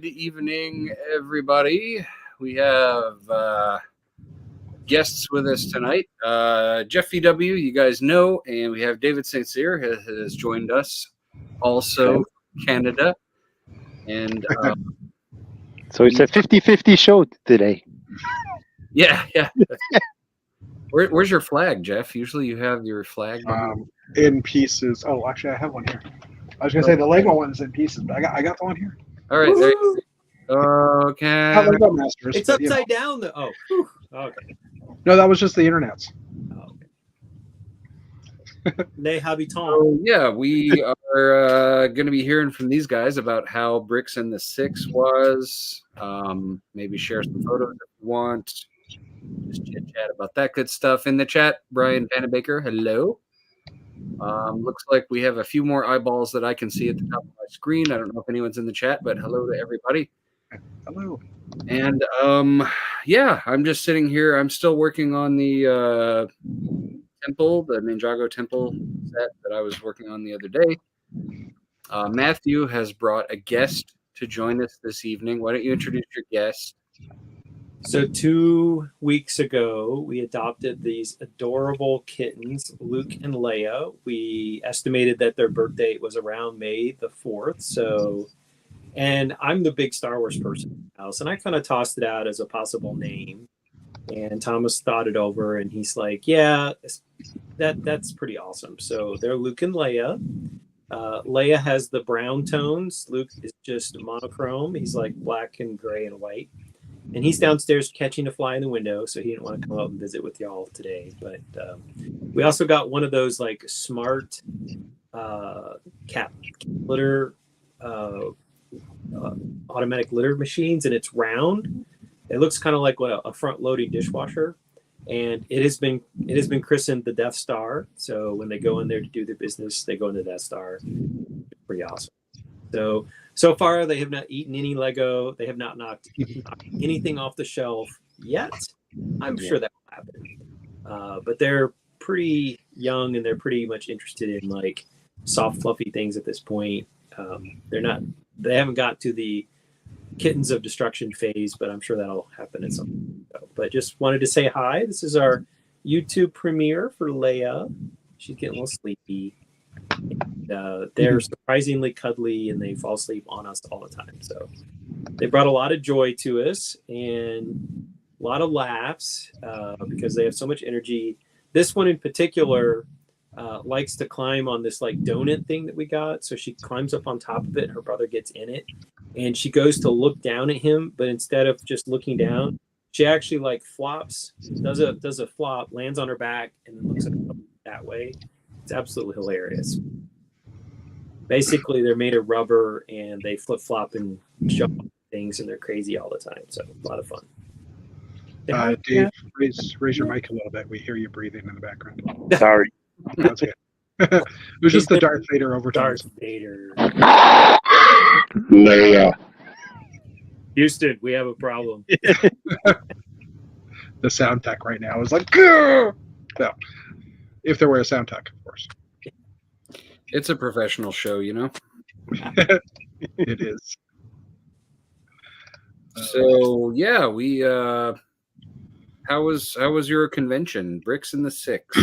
Good evening, everybody. We have guests with us tonight. Jeff VW, you guys know, and we have David St. Cyr has joined us, also Canada. And so it's a 50-50 show today. Yeah. Where's your flag, Jeff? Usually you have your flag in pieces. Oh, actually, I have one here. I was gonna say the Lego one is in pieces, but I got the one here. All right, there you go. Okay. Not Lego Masters. It's upside down. Oh, okay. No, that was just the internet's. Oh, okay. Les habitants. So, yeah, we are going to be hearing from these guys about how Bricks in the Six was. Maybe share some photos if you want. Just chit chat about that good stuff in the chat. Brian Vannebaker, hello. Looks like we have a few more eyeballs that I can see at the top of my screen. I don't know if anyone's in the chat, but hello to everybody. Hello. And yeah, I'm just sitting here. I'm still working on the temple, the Ninjago temple set that I was working on the other day. Matthew has brought a guest to join us this evening. Why don't you introduce your guest? So 2 weeks ago, we adopted these adorable kittens, Luke and Leia. We estimated that their birth date was around May the 4th. And I'm the big Star Wars person in the house, and I kind of tossed it out as a possible name. And Thomas thought it over, and he's like, yeah, that's pretty awesome. So they're Luke and Leia. Leia has the brown tones. Luke is just monochrome. He's like black and gray and white. And he's downstairs catching a fly in the window, so he didn't want to come up and visit with y'all today. But we also got one of those like smart cat litter automatic litter machines, and it's round. It looks kind of like a front-loading dishwasher, and it has been christened the Death Star. So when they go in there to do their business, they go in the Death Star. It's pretty awesome. So far, they have not eaten any Lego. They have not knocked anything off the shelf yet. I'm sure that will happen. But they're pretty young, and they're pretty much interested in like soft, fluffy things at this point. They haven't got to the Kittens of Destruction phase, but I'm sure that'll happen at some point. But just wanted to say hi. This is our YouTube premiere for Leia. She's getting a little sleepy. And, they're surprisingly cuddly, and they fall asleep on us all the time. So they brought a lot of joy to us and a lot of laughs because they have so much energy. This one in particular likes to climb on this like donut thing that we got. So she climbs up on top of it. Her brother gets in it, and she goes to look down at him, but instead of just looking down, she actually like flops, does a flop, lands on her back, and then looks at him that way. It's absolutely hilarious. Basically, they're made of rubber, and they flip-flop and jump on things, and they're crazy all the time. So a lot of fun. Dave, raise your mic a little bit. We hear you breathing in the background. Sorry. That's good. It was just the Darth Vader overtones. Darth Vader. Leia. Houston, we have a problem. The sound tech right now is like, grr! No. If there were a sound tech, of course. It's a professional show, you know. It is. So yeah, we how was your convention? Bricks in the Six.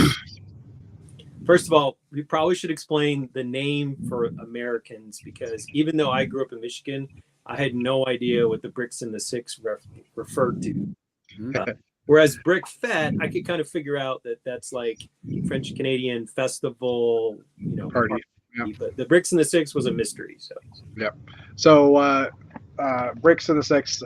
First of all, we probably should explain the name for Americans, because even though I grew up in Michigan, I had no idea what the Bricks in the Six referred to. Whereas Brick Fete, I could kind of figure out that that's like French Canadian festival, party. Yeah. But the Bricks in the Six was a mystery. So yeah. So Bricks in the Six.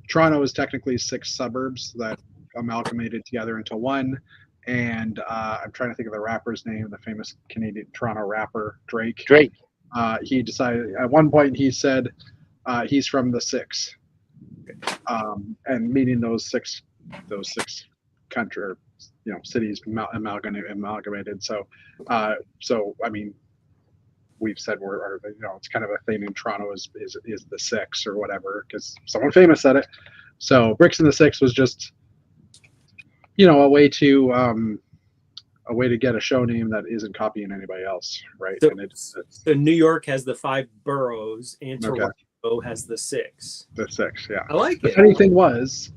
Toronto is technically 6 suburbs that amalgamated together into one. And I'm trying to think of the rapper's name, the famous Canadian Toronto rapper Drake. He decided at one point, he said he's from the 6. And meaning those six country or cities amalgamated. So I mean, we've said it's kind of a thing in Toronto is the 6 or whatever because someone famous said it. So Bricks in the Six was just a way to get a show name that isn't copying anybody else, right? So New York has the 5 boroughs, and Toronto O has the 6. The 6, yeah. I like The it. funny thing was,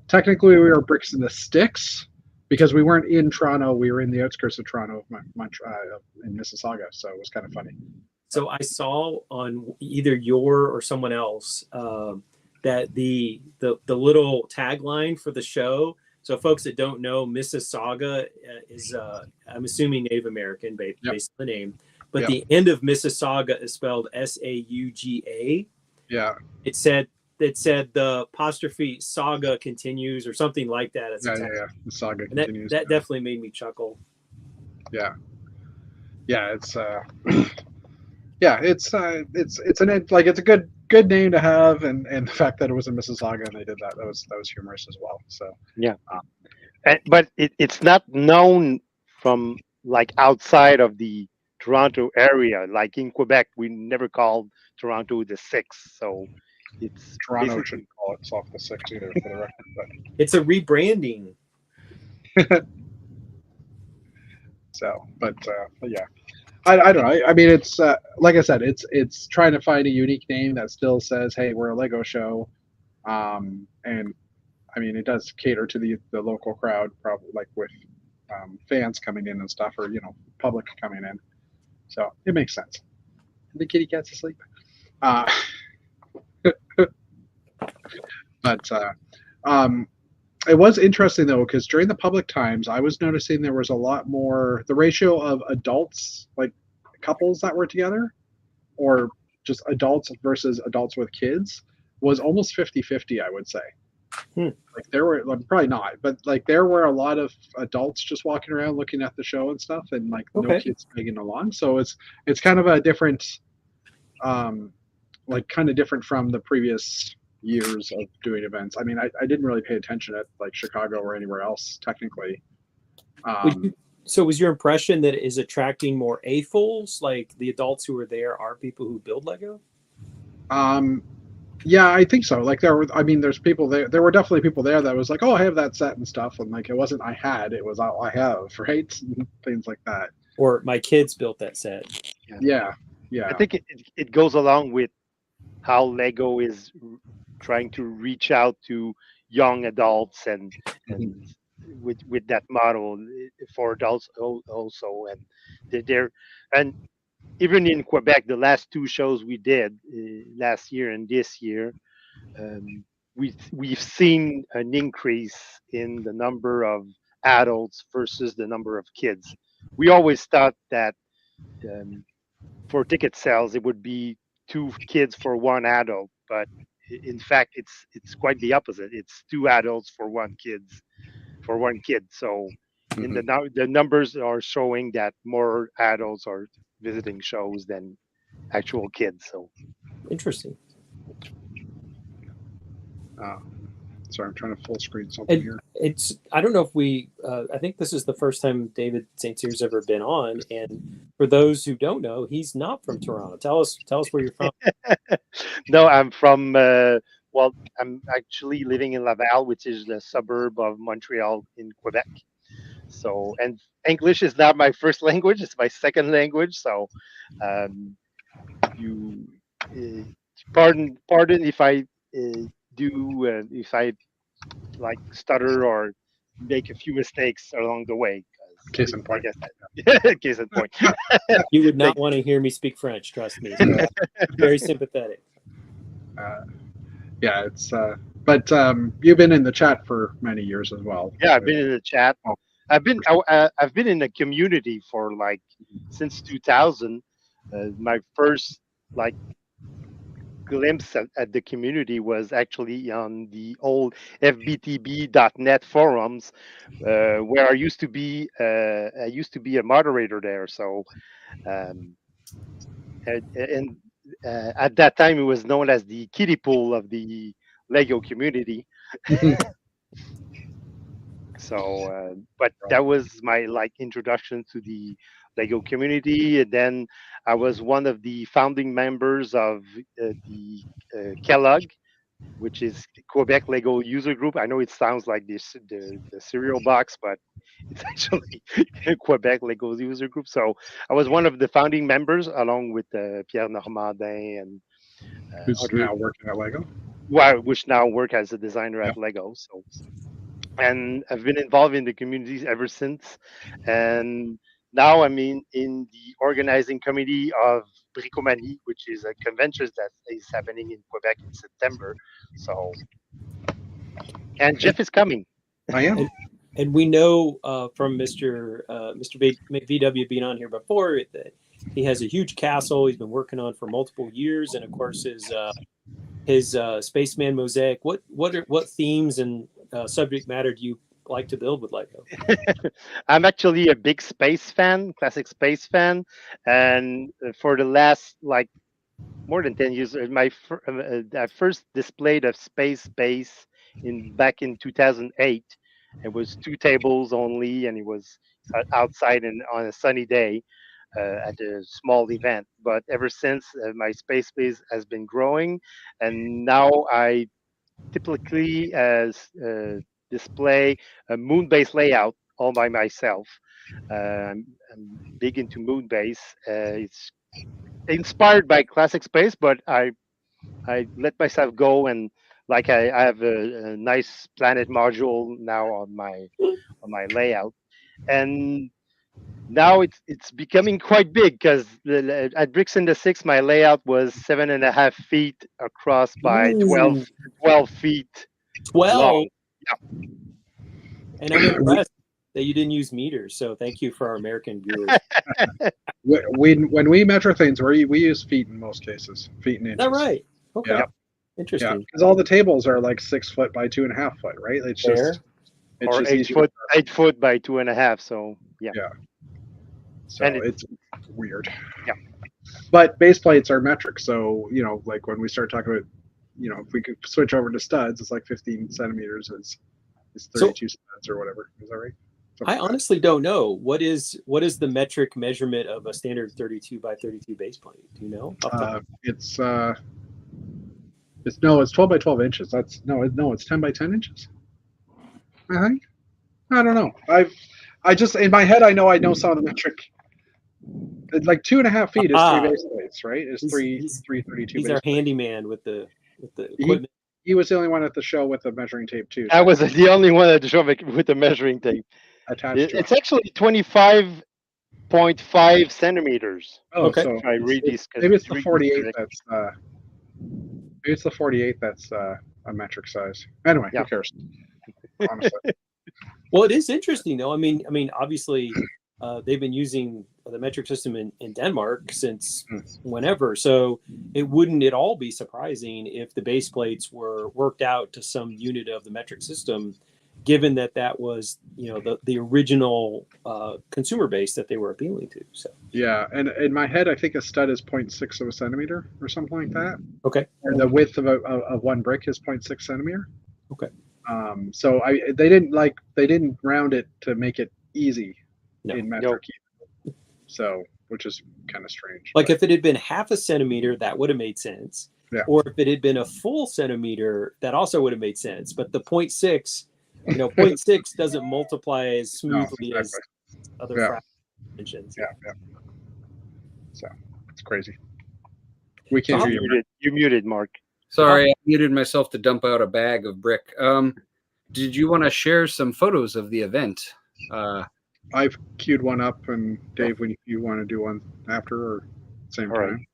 technically we were Bricks in the Sticks because we weren't in Toronto. We were in the outskirts of Toronto, in Mississauga. So it was kind of funny. So I saw on either your or someone else that the little tagline for the show. So folks that don't know, Mississauga is I'm assuming Native American based on the name, but the end of Mississauga is spelled Sauga. Yeah. It said the apostrophe saga continues or something like that. Yeah. The saga continues. That definitely made me chuckle. Yeah. Yeah. It's it's a good name to have, and the fact that it was in Mississauga and they did that was humorous as well. So yeah, but it's not known from like outside of the Toronto area. Like in Quebec, we never called Toronto the 6, so it's Toronto shouldn't call itself the 6 either, for the record. But it's a rebranding. So, but yeah. I don't know. I mean, it's like I said, it's trying to find a unique name that still says, "Hey, we're a Lego show," and I mean, it does cater to the local crowd, probably like with fans coming in and stuff, or public coming in. So it makes sense. The kitty cat's asleep. But it was interesting though, because during the public times, I was noticing there was a lot more. The ratio of adults, like couples that were together, or just adults versus adults with kids, was almost 50-50, I would say. Like there were, probably not, but like there were a lot of adults just walking around looking at the show and stuff, and like no kids tagging along. So it's kind of a different, like kind of different from the previous years of doing events. I mean, I didn't really pay attention at like Chicago or anywhere else technically. So was your impression that it is attracting more AFOLs, like the adults who are there are people who build Lego? Yeah, I think so. Like there's people there. There were definitely people there that was like, "Oh, I have that set and stuff," and like it wasn't I had, it was I have, right? Things like that. Or my kids built that set. Yeah. I think it goes along with how Lego is trying to reach out to young adults and with that model for adults also, and they're and even in Quebec, the last 2 shows we did last year and this year, we've seen an increase in the number of adults versus the number of kids. We always thought that for ticket sales it would be 2 kids for 1 adult, but in fact it's quite the opposite. It's 2 adults for 1 kid. So in the numbers are showing that more adults are visiting shows than actual kids. So interesting. Sorry, I'm trying to full screen something here. I don't know if we. I think this is the first time David St. Cyr's ever been on. And for those who don't know, he's not from Toronto. Tell us where you're from. No, I'm from. Well, I'm actually living in Laval, which is the suburb of Montreal in Quebec. So, and English is not my first language; it's my second language. So, you pardon if I if I like stutter or make a few mistakes along the way. Case in point. Case in point. You would not want to hear me speak French. Trust me. So very sympathetic. Yeah, it's. But you've been in the chat for many years as well. Yeah, I've been in the chat. I've been in the community for like since 2000. My first like glimpse at the community was actually on the old fbtb.net forums, where I used to be a moderator there. So, and at that time it was known as the kiddie pool of the Lego community. So, but that was my like introduction to the Lego community, and then I was one of the founding members of the Kellogg, which is Quebec Lego User Group. I know it sounds like the cereal box, but it's actually Quebec Lego User Group. So I was one of the founding members, along with Pierre Normandin Who's now working at Lego? which now work as a designer at Lego. So, and I've been involved in the communities ever since. And now I'm in the organizing committee of Bricomanie, which is a convention that is happening in Quebec in September. So, and Jeff is coming. I am. And we know from Mr. VW being on here before that he has a huge castle he's been working on for multiple years, and of course his Spaceman mosaic. What themes and subject matter do you like to build with Lego? I'm actually a big space fan, classic space fan, and for the last more than 10 years, I first displayed a space base back in 2008. It was 2 tables only, and it was outside and on a sunny day at a small event. But ever since, my space base has been growing, and now I typically display a moon base layout all by myself. I'm big into moon base. It's inspired by classic space, but I let myself go, and I have a nice planet module now on my layout, and now it's becoming quite big because at Bricks in the Six my layout was 7.5 feet across by 12 feet 12. long. And I'm impressed that you didn't use meters. So thank you for our American viewers. When we measure things, we use feet in most cases, feet and inches. Is that right? Okay. Yeah. Interesting. Yeah, because all the tables are like 6 foot by 2.5 foot, right? It's just or 8 foot by 2.5. So yeah. So and it's weird. Yeah. But base plates are metric, so like when we start talking about, if we could switch over to studs, it's like 15 centimeters is 32 studs or whatever. Is that right? I honestly don't know. What is the metric measurement of a standard 32 by 32 base plate? Do you know? It's 12 by 12 inches. It's 10 by 10 inches. I think. I don't know. I just in my head I know some of the metric. Like 2.5 feet is 3 base plates, right? Is three 32. He's our handyman with the equipment. He was the only one at the show with the measuring tape too. I was the only one at the show with the measuring tape. It's actually 25.5 centimeters. Oh, okay. So if I read these, maybe it's the 48 that's maybe it's the 48 that's a metric size. Anyway, who cares? Honestly. Well, it is interesting though. I mean, obviously, they've been using the metric system in Denmark since whenever. So it wouldn't at all be surprising if the base plates were worked out to some unit of the metric system, given that was the original consumer base that they were appealing to. So yeah, and in my head, I think a stud is 0.6 of a centimeter or something like that. Okay. And the width of one brick is 0.6 centimeter. Okay. So they didn't round it to make it easy in metric. So, which is kind of strange. Like if it had been half a centimeter, that would have made sense. Yeah. Or if it had been a full centimeter, that also would have made sense. But the 0.6, 0.6 doesn't multiply as smoothly as other fractions. Yeah. So it's crazy. We can't hear you. You're muted, Mark. Sorry, I muted myself to dump out a bag of brick. Did you want to share some photos of the event? I've queued one up, and Dave, when you want to do one after or same time.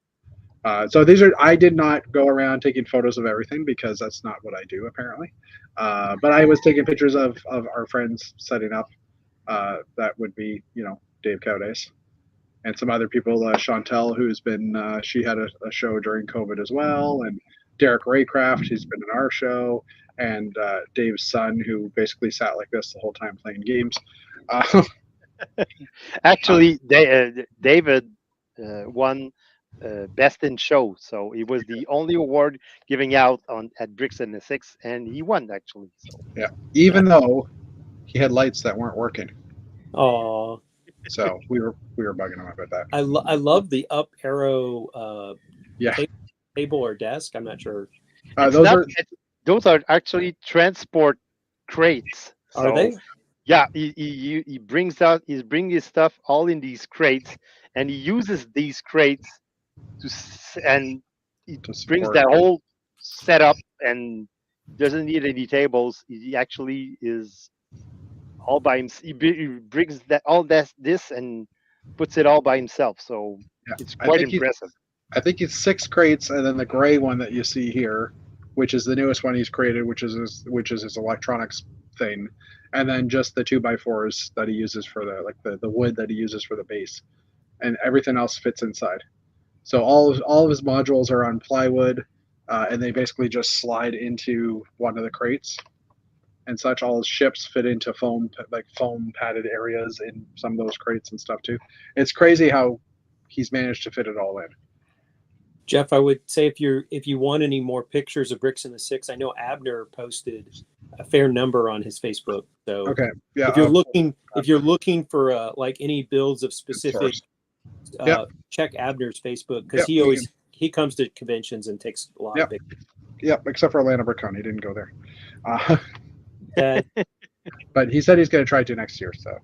Right. So I did not go around taking photos of everything because that's not what I do apparently. But I was taking pictures of our friends setting up. That would be, Dave Koudys and some other people. Chantel, who's been, she had a show during COVID as well, and Derek Raycraft, who's been in our show, and Dave's son, who basically sat like this the whole time playing games. Actually, David won Best in Show, so he was the only award giving out at Bricks in the Six, and he won actually. So. Yeah, even though he had lights that weren't working. Oh. So we were bugging him about that. I love the up arrow. Table or desk. I'm not sure. Those are actually transport crates. Are they? Yeah, he brings his stuff all in these crates, and he uses these crates he To brings support. that whole setup and doesn't need any tables. He actually is all by himself. He brings this and puts it all by himself. So Yeah. it's I quite think he's impressive. I think it's 6 crates, and then the gray one that you see here, which is the newest one he's created, which is his electronics thing, and then just the 2x4s that he uses for the wood that he uses for the base, and everything else fits inside. So all of his modules are on plywood, and they basically just slide into one of the crates and such. All his ships fit into foam padded areas in some of those crates and stuff too. It's crazy how he's managed to fit it all in. Jeff, I would say if you want any more pictures of Bricks in the Six, I know Abner posted a fair number on his Facebook. So Okay, yeah. if you're looking for like any builds of specific, source. Yep. check Abner's Facebook because Yep, he comes to conventions and takes a lot Yep. of pictures. Yep, except for Atlanta Bricon, he didn't go there. Uh, But he said he's going to try to next year. So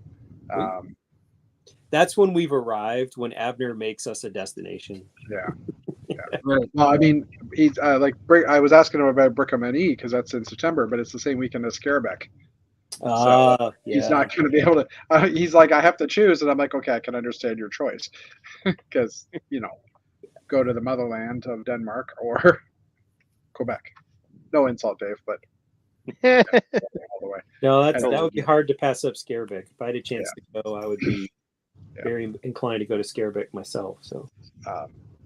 that's when we've arrived. When Abner makes us a destination. yeah. Right. Well, I mean, he's I was asking him about Brickham NE because that's in September, but it's the same weekend as Scareback. Yeah. He's not going to be able to. He's like, I have to choose, and I'm like, okay, I can understand your choice because go to the motherland of Denmark or Quebec. No insult, Dave, but all the way. No, And- that would be hard to pass up Scareback. If I had a chance to go, I would be Yeah. very inclined to go to Scareback myself. So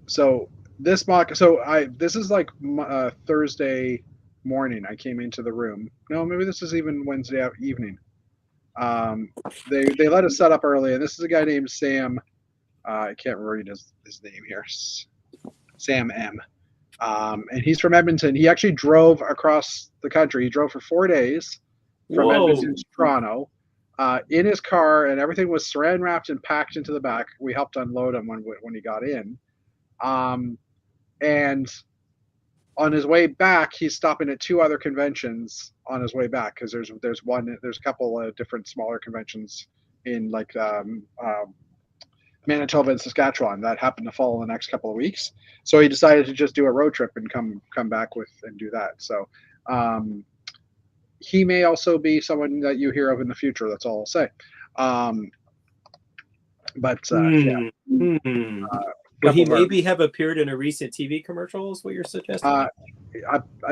So this mock, this is like Thursday morning. I came into the room. No, maybe this is even Wednesday evening. They let us set up early, and this is a guy named Sam. I can't read his name here. Sam M. And he's from Edmonton. He actually drove across the country. He drove for 4 days from Whoa. Edmonton to Toronto in his car, and everything was saran wrapped and packed into the back. We helped unload him when he got in. And on his way back, he's stopping at 2 other conventions on his way back because there's a couple of different smaller conventions in Manitoba and Saskatchewan that happen to fall in the next couple of weeks. So he decided to just do a road trip and come back and do that. So he may also be someone that you hear of in the future. That's all I'll say. Yeah. Would he maybe have appeared in a recent TV commercial? Is what you're suggesting?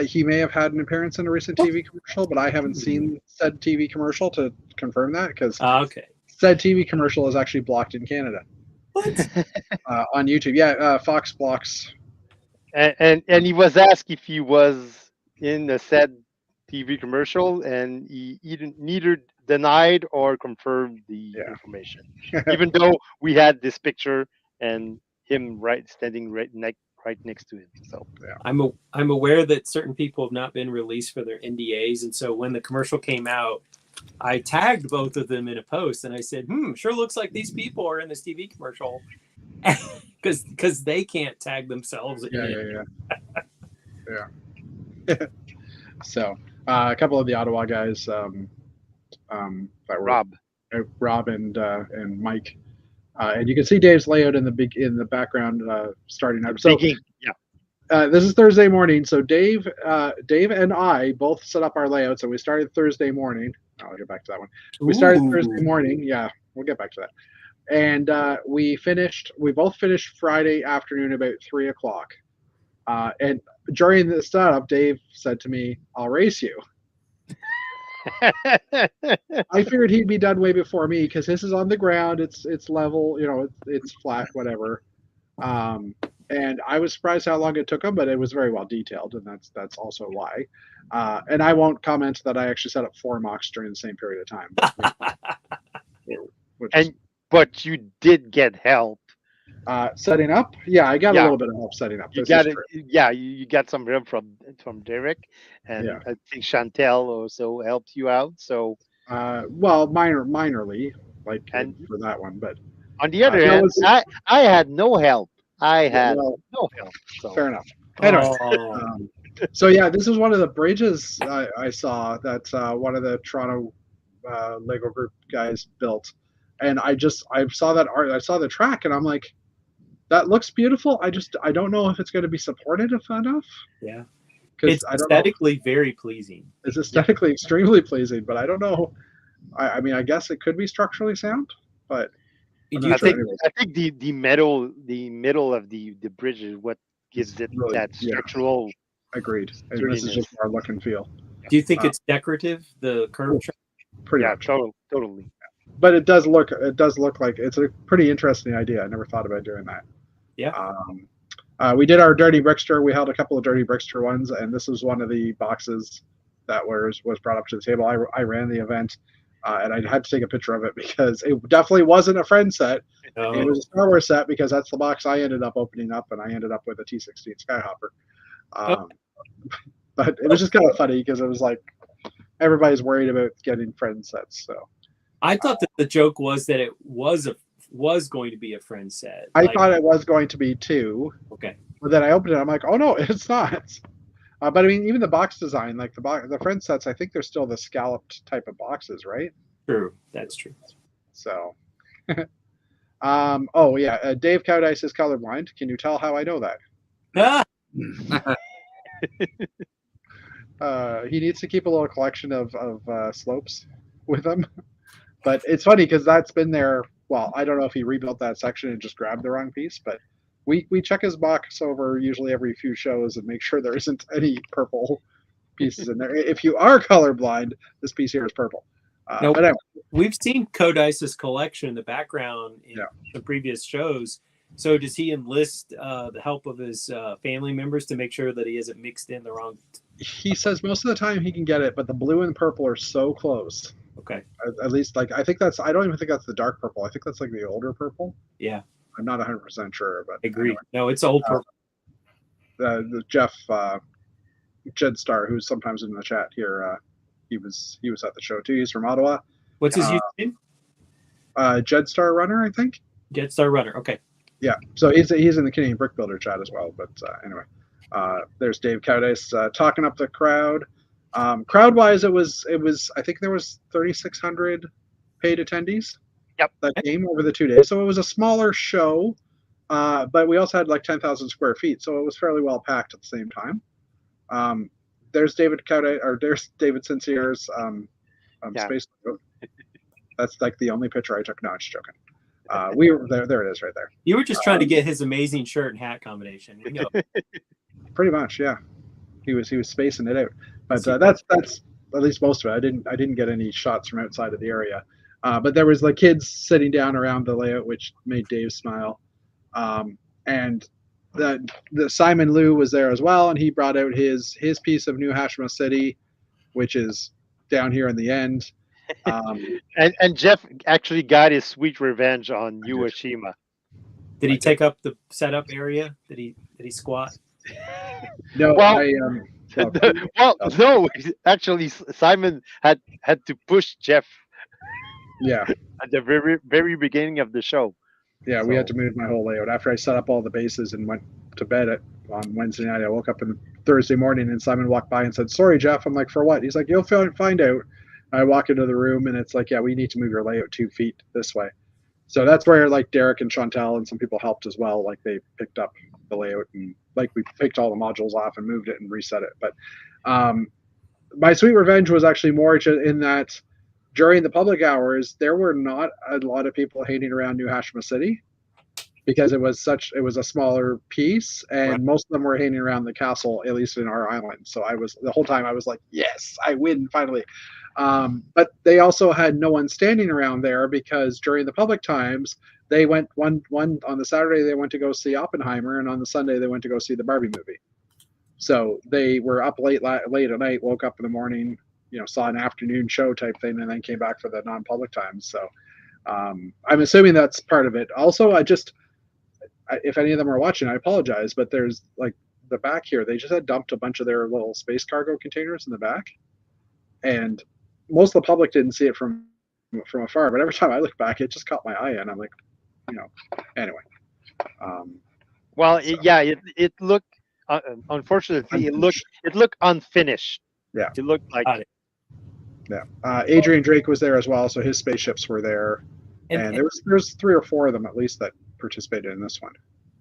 He may have had an appearance in a recent TV commercial, but I haven't seen said TV commercial to confirm that because okay. said TV commercial is actually blocked in Canada. What? On YouTube. Yeah, Fox blocks. And he was asked if he was in the said TV commercial, and he neither denied or confirmed the information, even though we had this picture and him standing right next to him. So I'm aware that certain people have not been released for their NDAs, and so when the commercial came out, I tagged both of them in a post, and I said, sure looks like these people are in this TV commercial because they can't tag themselves. Yeah. So a couple of the Ottawa guys that were Rob and Mike, and you can see Dave's layout in the background starting up. So this is Thursday morning. So Dave and I both set up our layouts, and we started Thursday morning. I'll get back to that one. We started Thursday morning. Yeah, we'll get back to that. And we both finished Friday afternoon about 3:00. And during the setup, Dave said to me, "I'll race you." I figured he'd be done way before me because this is on the ground. It's level, it's flat, whatever. And I was surprised how long it took him, but it was very well detailed, and that's also why. And I won't comment that I actually set up 4 mocks during the same period of time. But you did get help setting up. Yeah, I got a little bit of help setting up. You got it. Yeah, you got some help from Derek, and I think Chantel also helped you out. So well, minorly, for that one, but on the other hand, I had no help. I had no help. So. Fair enough. Anyway, so yeah, this is one of the bridges I saw that one of the Toronto Lego Group guys built, and I saw that art. I saw the track, and I'm like, that looks beautiful. I don't know if it's going to be supported enough. Yeah. Because It's I don't know. aesthetically very pleasing. It's aesthetically extremely pleasing, but I don't know. I mean, I guess it could be structurally sound, but I'm Do you not sure. think Anyways, I think the middle of the bridge is what gives it really, that yeah. structural Agreed. And this is sturdiness. just our look and feel. do you think it's decorative, the curvature? Pretty Yeah, much. totally. But it does look like it's a pretty interesting idea. I never thought about doing that. Yeah. We did our dirty brickster. We held a couple of dirty brickster ones, and this was one of the boxes that was brought up to the table. I ran the event, and I had to take a picture of it because it definitely wasn't a friend set. It was a Star Wars set because that's the box I ended up opening up, and I ended up with a T-16 Skyhopper. But it was just kind of funny because it was like everybody's worried about getting friend sets. So I thought that the joke was that it was going to be a friend set. I thought it was going to be too. Okay. But then I opened it. I'm like, oh no, it's not. But I mean, even the box design, like the friend sets, I think they're still the scalloped type of boxes, right? True. That's true. So, oh yeah, Dave Koudys is colorblind. Can you tell how I know that? He needs to keep a little collection of slopes with him. But it's funny because that's been there. Well, I don't know if he rebuilt that section and just grabbed the wrong piece, but we check his box over usually every few shows and make sure there isn't any purple pieces in there. If you are colorblind, this piece here is purple. Now, but anyway. We've seen Koudys' collection in the background in the previous shows. So does he enlist the help of his family members to make sure that he isn't mixed in the wrong? He says most of the time he can get it, but the blue and purple are so close. Okay. At least, like, I think that's, I don't even think that's the dark purple. I think that's like the older purple. Yeah. I'm not 100% sure, but I agree. Anyway. No, it's old purple. The Jeff Jedstar, who's sometimes in the chat here, he was at the show too. He's from Ottawa. What's his name? Jedstar Runner, I think. Jedstar Runner. Okay. Yeah. So he's in the Canadian Brick Builder chat as well. But anyway, there's Dave Koudys talking up the crowd. Crowd wise, it was I think there was 3,600 paid attendees. Yep. That came over the 2 days. So it was a smaller show, but we also had like 10,000 square feet, so it was fairly well packed at the same time. There's David Koudys, or there's David Sincier's space logo. That's like the only picture I took. No, I'm just joking. We were there. There it is, right there. You were just trying to get his amazing shirt and hat combination. We know. Pretty much, yeah. He was spacing it out, but that's at least most of it. I didn't get any shots from outside of the area, but there was like kids sitting down around the layout, which made Dave smile. And the Simon Liu was there as well, and he brought out his piece of New Hashima City, which is down here in the end. And Jeff actually got his sweet revenge on Ueshima. Did he take up the setup area? Did he squat? No, well, no. Actually, Simon had to push Jeff. Yeah. At the very beginning of the show. Yeah, we had to move my whole layout after I set up all the bases and went to bed on Wednesday night. I woke up on Thursday morning and Simon walked by and said, "Sorry, Jeff." I'm like, "For what?" He's like, "You'll find out." I walk into the room and it's like, "Yeah, we need to move your layout 2 feet this way." So that's where like Derek and Chantal and some people helped as well. Like they picked up the layout and like we picked all the modules off and moved it and reset it. But my sweet revenge was actually more in that during the public hours, there were not a lot of people hanging around New Hashima City because it was a smaller piece, and most of them were hanging around the castle, at least in our island. So the whole time I was like, yes, I win finally. But they also had no one standing around there because during the public times, they went one on the Saturday they went to go see Oppenheimer, and on the Sunday they went to go see the Barbie movie. So they were up late at night, woke up in the morning, saw an afternoon show type thing, and then came back for the non-public times. So I'm assuming that's part of it. Also, if any of them are watching, I apologize, but there's like the back here, they just had dumped a bunch of their little space cargo containers in the back, and most of the public didn't see it from afar. But every time I look back, it just caught my eye, and I'm like, anyway. It looked. Unfortunately, it looked unfinished. Yeah, it looked like it. Yeah, Adrian Drake was there as well, so his spaceships were there, and there's 3 or 4 of them at least that participated in this one.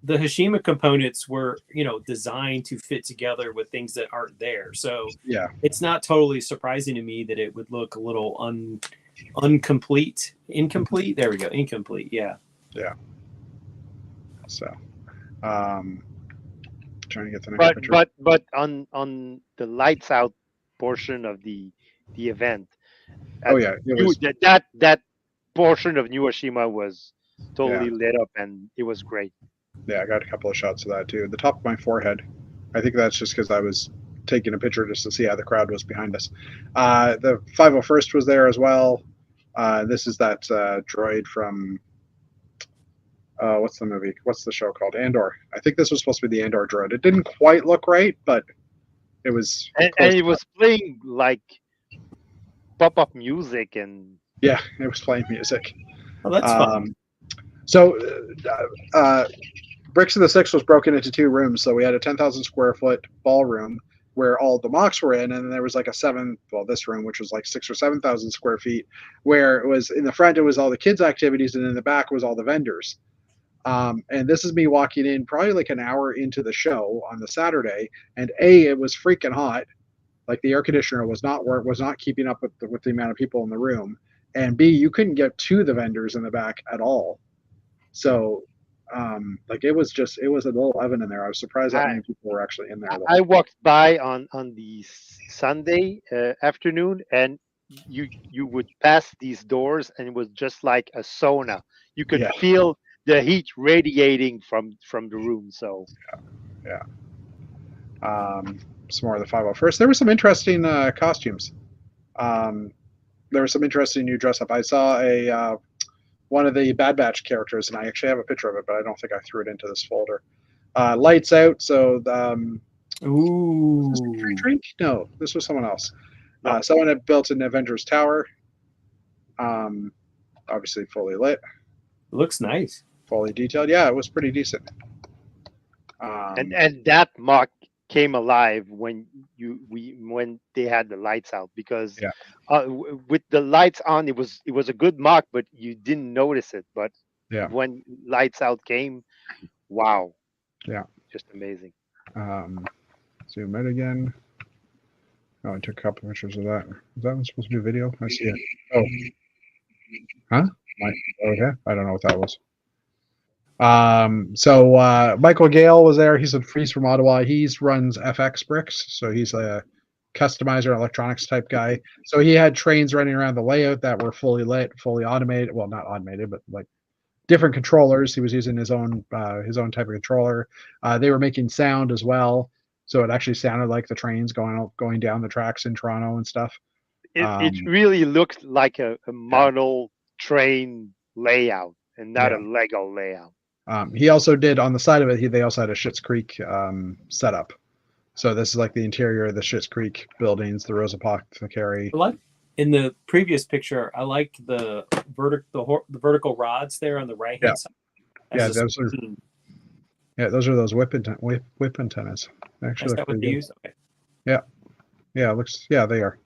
the Hashima components were, designed to fit together with things that aren't there. So Yeah. it's not totally surprising to me that it would look a little incomplete. There we go. Incomplete. Yeah. Yeah. So, trying to get the next picture. But on the lights out portion of the event, Oh yeah, it was. that portion of New Oshima was totally lit up, and it was great. Yeah, I got a couple of shots of that too. The top of my forehead. I think that's just because I was taking a picture just to see how the crowd was behind us. The 501st was there as well. This is that droid from what's the movie? What's the show called? Andor. I think this was supposed to be the Andor droid. It didn't quite look right, but it was. And it was playing like pop-up music, and yeah, it was playing music. Oh, that's fun. So, Bricks of the Six was broken into 2 rooms. So we had a 10,000 square foot ballroom where all the mocks were in, and then there was like this room, which was like 6,000 or 7,000 square feet, where it was in the front, it was all the kids' activities, and in the back was all the vendors. And this is me walking in probably like an hour into the show on the Saturday, and it was freaking hot. Like the air conditioner was not keeping up with the amount of people in the room, and B, you couldn't get to the vendors in the back at all. So, like it was a little oven in there. I was surprised that many people were actually in there. I walked by on the Sunday afternoon, and you would pass these doors, and it was just like a sauna. You could feel the heat radiating from the room. So yeah. Some more of the 501st. There were some interesting costumes. There was some interesting new dress up. I saw one of the Bad Batch characters, and I actually have a picture of it, but I don't think I threw it into this folder. Lights Out. So, ooh, was this Drink? No, this was someone else. Someone had built an Avengers Tower. Obviously fully lit. It looks nice. Fully detailed. Yeah, it was pretty decent. And that mock came alive when they had the lights out, because with the lights on, it was a good mock, but you didn't notice it. But when lights out came, wow, just amazing. Zoom in again. Oh, I took a couple of pictures of that. Is that one supposed to do video? I see it. Oh, huh? Okay, I don't know what that was. So Michael Gale was there. He's from Ottawa. He runs FX Bricks, so he's a customizer, electronics type guy. So he had trains running around the layout that were fully lit, fully automated. Well, not automated, but like different controllers. He was using his own type of controller. They were making sound as well, so it actually sounded like the trains going down the tracks in Toronto and stuff. It really looked like a model train layout and not a Lego layout. He also did on the side of it. They also had a Schitt's Creek setup. So this is like the interior of the Schitt's Creek buildings, the Rose Apothecary. In the previous picture, I like the vertical rods there on the right hand side. Those are those whip antennas. Actually, is that what they use? Okay. Yeah, it looks. Yeah, they are.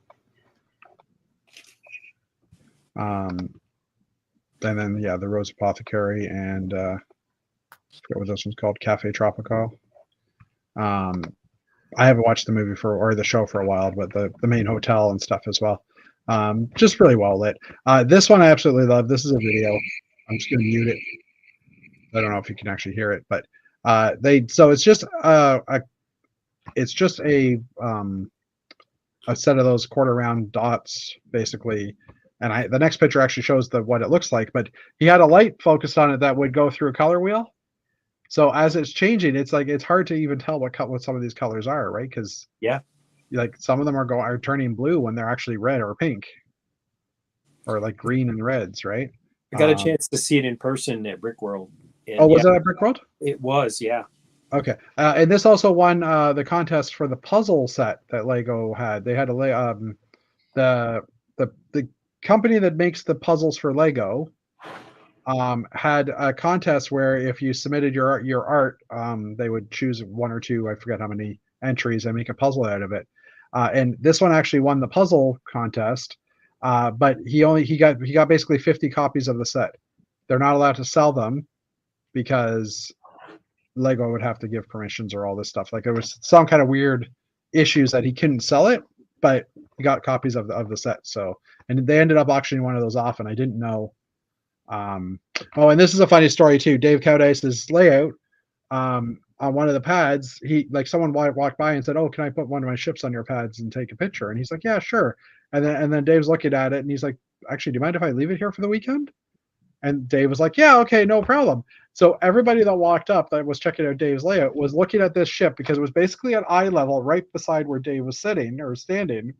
And then the Rose Apothecary and I forget what this one's called, Cafe Tropical. I haven't watched the movie or the show for a while, but the main hotel and stuff as well. Just really well lit. This one I absolutely love. This is a video. I'm just going to mute it. I don't know if you can actually hear it, but it's just a set of those quarter round dots basically. And the next picture actually shows what it looks like, but he had a light focused on it that would go through a color wheel. So as it's changing, it's like it's hard to even tell what some of these colors are, right? Because like some of them are turning blue when they're actually red or pink, or like green and reds, right? I got a chance to see it in person at Brick World. And was it at Brick World? It was, yeah. Okay, and this also won the contest for the puzzle set that Lego had. They had the company that makes the puzzles for Lego had a contest where if you submitted your art, they would choose one or two, I forget how many entries, and make a puzzle out of it. And this one actually won the puzzle contest, but he got basically 50 copies of the set. They're not allowed to sell them because Lego would have to give permissions or all this stuff. Like, it was some kind of weird issues that he couldn't sell it, but he got copies of the set. So, and they ended up auctioning one of those off, and I didn't know. Oh, and this is a funny story too. Dave Koudys' layout, on one of the pads, he, like, someone walked by and said, "Oh, can I put one of my ships on your pads and take a picture?" And he's like, "Yeah, sure." And then Dave's looking at it and he's like, "Actually, do you mind if I leave it here for the weekend?" And Dave was like, "Yeah, okay, no problem." So everybody that walked up that was checking out Dave's layout was looking at this ship because it was basically at eye level right beside where Dave was sitting or standing.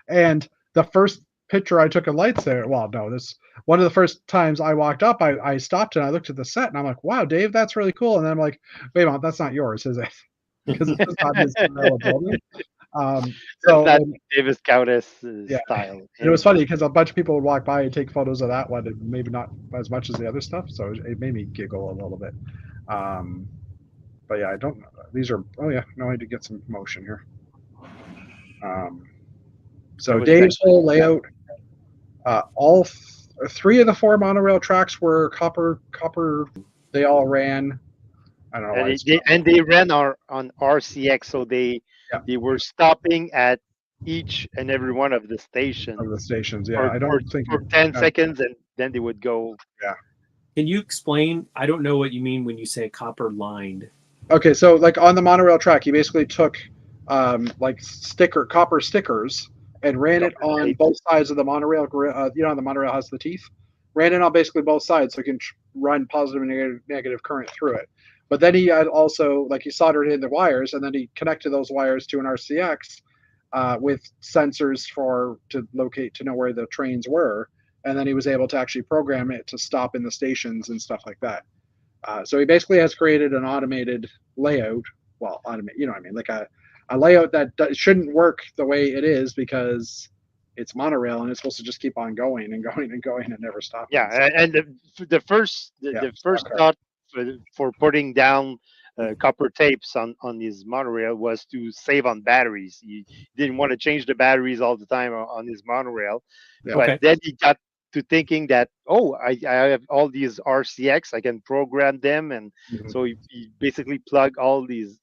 And the first picture I took of lights there, well, no, this one of the first times I walked up, I stopped and I looked at the set and I'm like, "Wow, Dave, that's really cool." And then I'm like, "Wait a minute, that's not yours, is it?" Because it's just not his availability. So That's Davis Koudys yeah, style. and it was funny because a bunch of people would walk by and take photos of that one, and maybe not as much as the other stuff. So it made me giggle a little bit. But yeah, I don't. These are. Oh yeah, no, I did get some motion here. So Dave's whole layout, all three of the four monorail tracks were copper. They all ran. I don't know why. And they ran on RCX, so Yeah. they were stopping at each and every one of the stations Of the stations, yeah. for, I don't think for 10 seconds, and then they would go. Can you explain? I don't know what you mean when you say copper lined. Okay, so like on the monorail track, he basically took like copper stickers and ran it on both sides of the monorail. The monorail has the teeth. Ran it on basically both sides, so you can run positive and negative current through it. But then he had also, like, he soldered in the wires, and then he connected those wires to an RCX with sensors to know where the trains were, and then he was able to actually program it to stop in the stations and stuff like that. So he basically has created an automated layout. Well, you know what I mean, like a layout that shouldn't work the way it is because it's monorail and it's supposed to just keep on going and going and going and never stop. Yeah, and the first thought for putting down copper tapes on his monorail was to save on batteries. He didn't want to change the batteries all the time on his monorail, but then he got to thinking that, I have all these RCX, I can program them, and so he basically plugged all his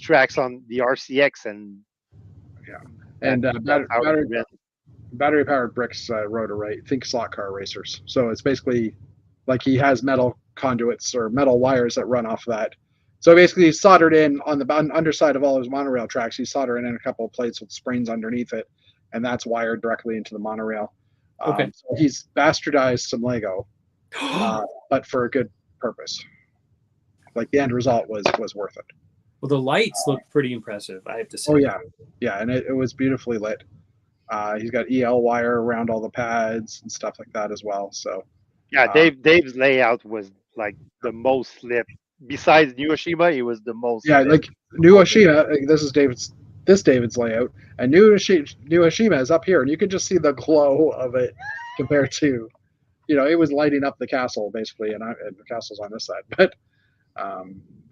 tracks on the RCX, and battery powered bricks rotor right. Think slot car racers. So it's basically like he has metal conduits or metal wires that run off that. So basically, he's soldered in on the underside of all his monorail tracks. He's soldering in a couple of plates with springs underneath it, and that's wired directly into the monorail. So he's bastardized some Lego, but for a good purpose. Like, the end result was worth it. Well, the lights look pretty impressive, I have to say. Oh yeah, and it was beautifully lit. He's got EL wire around all the pads and stuff like that as well. So yeah, Dave's layout was like the most lit. Besides New Oshima, it was the most. Yeah, like New Oshima. This is David's layout, and New Oshima is up here, and you can just see the glow of it compared to, it was lighting up the castle basically, and the castle's on this side. But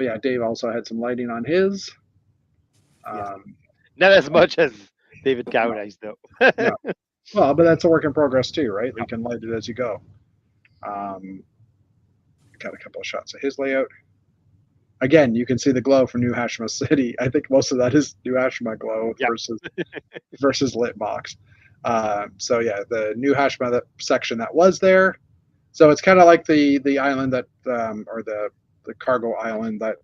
yeah, Dave also had some lighting on his. Not as much as David Koudys, though. Yeah. Well, but that's a work in progress too, right? You can light it as you go. Got a couple of shots of his layout. Again, you can see the glow from New Hashima City. I think most of that is New Hashima glow versus lit box. So yeah, the New Hashima section that was there. So it's kind of like the island that, or the cargo island that.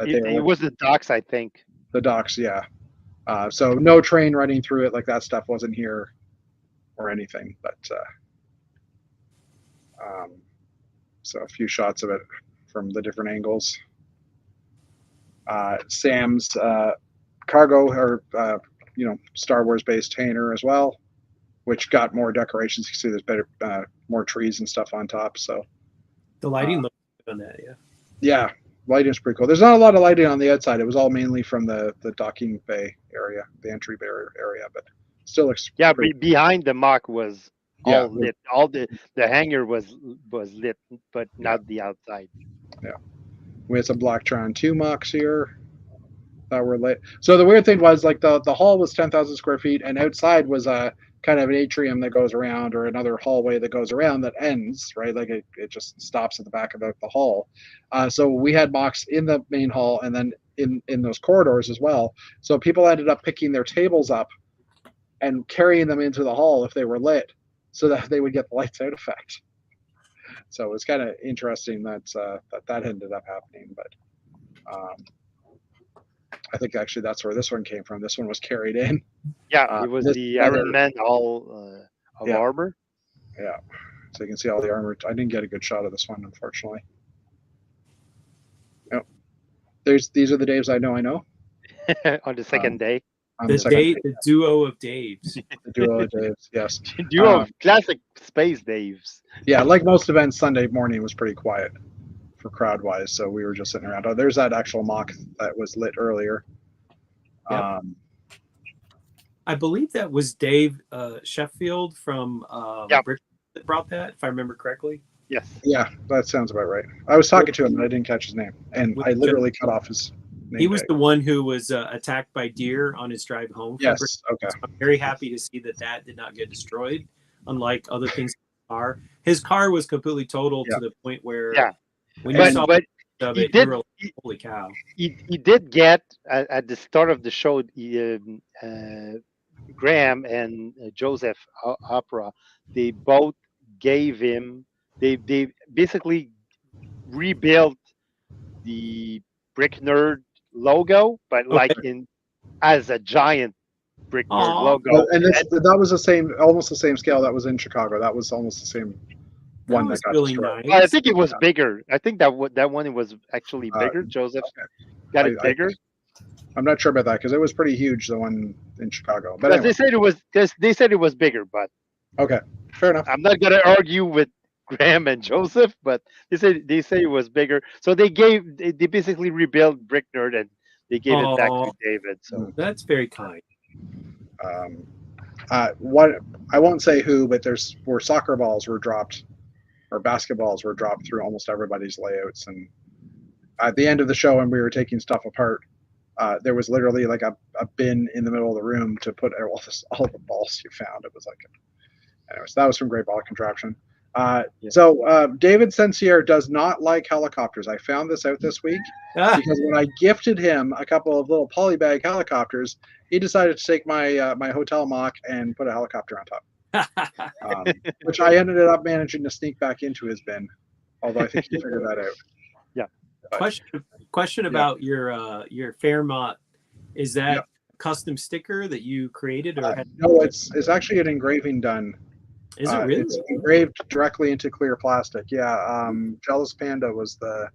It was the docks, I think. The docks, yeah. So no train running through it, like that stuff wasn't here or anything. But so a few shots of it from the different angles. Sam's cargo or Star Wars based hangar as well, which got more decorations. You can see there's better more trees and stuff on top. So the lighting looks good on that, yeah, lighting's pretty cool. There's not a lot of lighting on the outside. It was all mainly from the docking bay area, the entry barrier area, but still looks behind the mock was all lit. All the hangar was lit, but not the outside. Yeah. We had some Blacktron 2 mocks here that were lit. So the weird thing was, like, the hall was 10,000 square feet, and outside was kind of an atrium that goes around or another hallway that goes around that ends, right? Like it just stops at the back of the hall. So we had mocks in the main hall and then in those corridors as well. So people ended up picking their tables up and carrying them into the hall if they were lit so that they would get the lights out effect. So it was kind of interesting that that ended up happening. But I think actually that's where this one came from. This one was carried in. Yeah, it was the Iron Man all of armor. Yeah, so you can see all the armor. I didn't get a good shot of this one, unfortunately. Yep. These are the Daves I know. On the second day. The duo of Daves. The duo of Daves, yes. Duo of classic space Daves. Yeah, like most events, Sunday morning was pretty quiet for crowd-wise, so we were just sitting around. Oh, there's that actual mock that was lit earlier. Yep. I believe that was Dave Sheffield from Brick that brought that, if I remember correctly. Yes. Yeah, that sounds about right. I was talking to him, but I didn't catch his name, and I literally cut off his name. He was the one who was attacked by deer on his drive home. Yes. Okay. So I'm very happy to see that did not get destroyed, unlike other things in the car. His car was completely totaled to the point where when you saw it, you were like, holy cow. He did get at the start of the show. Graham and Joseph Opera, they both gave him. They basically rebuilt the Brick Nerd logo, but like as a giant Brick Nerd logo. And that was the same, almost the same scale that was in Chicago. That was almost the same one that got really destroyed. nice. I think it was bigger. I think that one was actually bigger. Joseph got it bigger. I'm not sure about that because it was pretty huge, the one in Chicago. But anyway. They said it was bigger, but okay, fair enough. I'm not gonna argue with Graham and Joseph, but they say it was bigger. So they basically rebuilt Brick Nerd and they gave it back to David. So that's very kind. What I won't say who, but where soccer balls were dropped or basketballs were dropped through almost everybody's layouts, and at the end of the show when we were taking stuff apart, there was literally like a bin in the middle of the room to put all the balls you found. It was like, anyways, that was from Great Ball Contraption. So David Sensier does not like helicopters. I found this out this week because when I gifted him a couple of little polybag helicopters, he decided to take my my hotel mock and put a helicopter on top, which I ended up managing to sneak back into his bin. Although I think he figured that out. Yeah. But, question about your Fairmont. Is that a custom sticker that you created, or no? It's actually an engraving done. Is it really? It's engraved directly into clear plastic. Yeah. Jealous Panda was the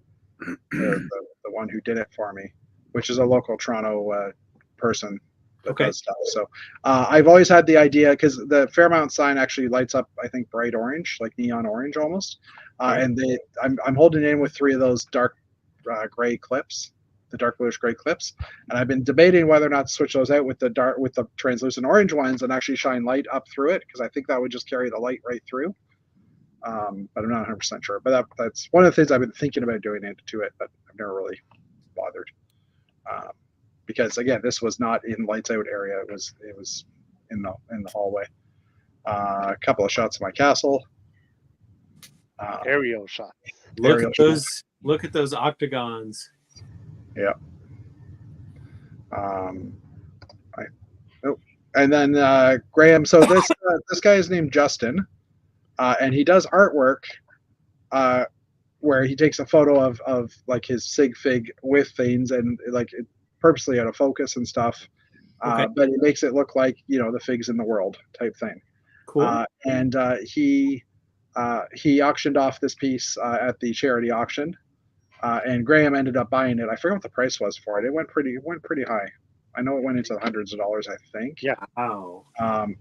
one who did it for me, which is a local Toronto person that does stuff. So I've always had the idea because the Fairmount sign actually lights up, I think, bright orange, like neon orange almost. And I'm holding it in with 3 of those dark gray clips, the dark bluish gray clips, and I've been debating whether or not to switch those out with the translucent orange ones and actually shine light up through it, because I think that would just carry the light right through. But I'm not 100% sure. But that's one of the things I've been thinking about doing to it, but I've never really bothered. Because again, this was not in lights out area. It was in the hallway. A couple of shots of my castle. Aerial shots. Look at those octagons. Yeah. And then Graham. So this guy is named Justin, and he does artwork where he takes a photo of like his sig fig with things and like purposely out of focus and stuff. But he makes it look like the figs in the world type thing. Cool. And he auctioned off this piece at the charity auction. And Graham ended up buying it. I forget what the price was for it. It went pretty high. I know it went into the hundreds of dollars, I think. Yeah. Wow.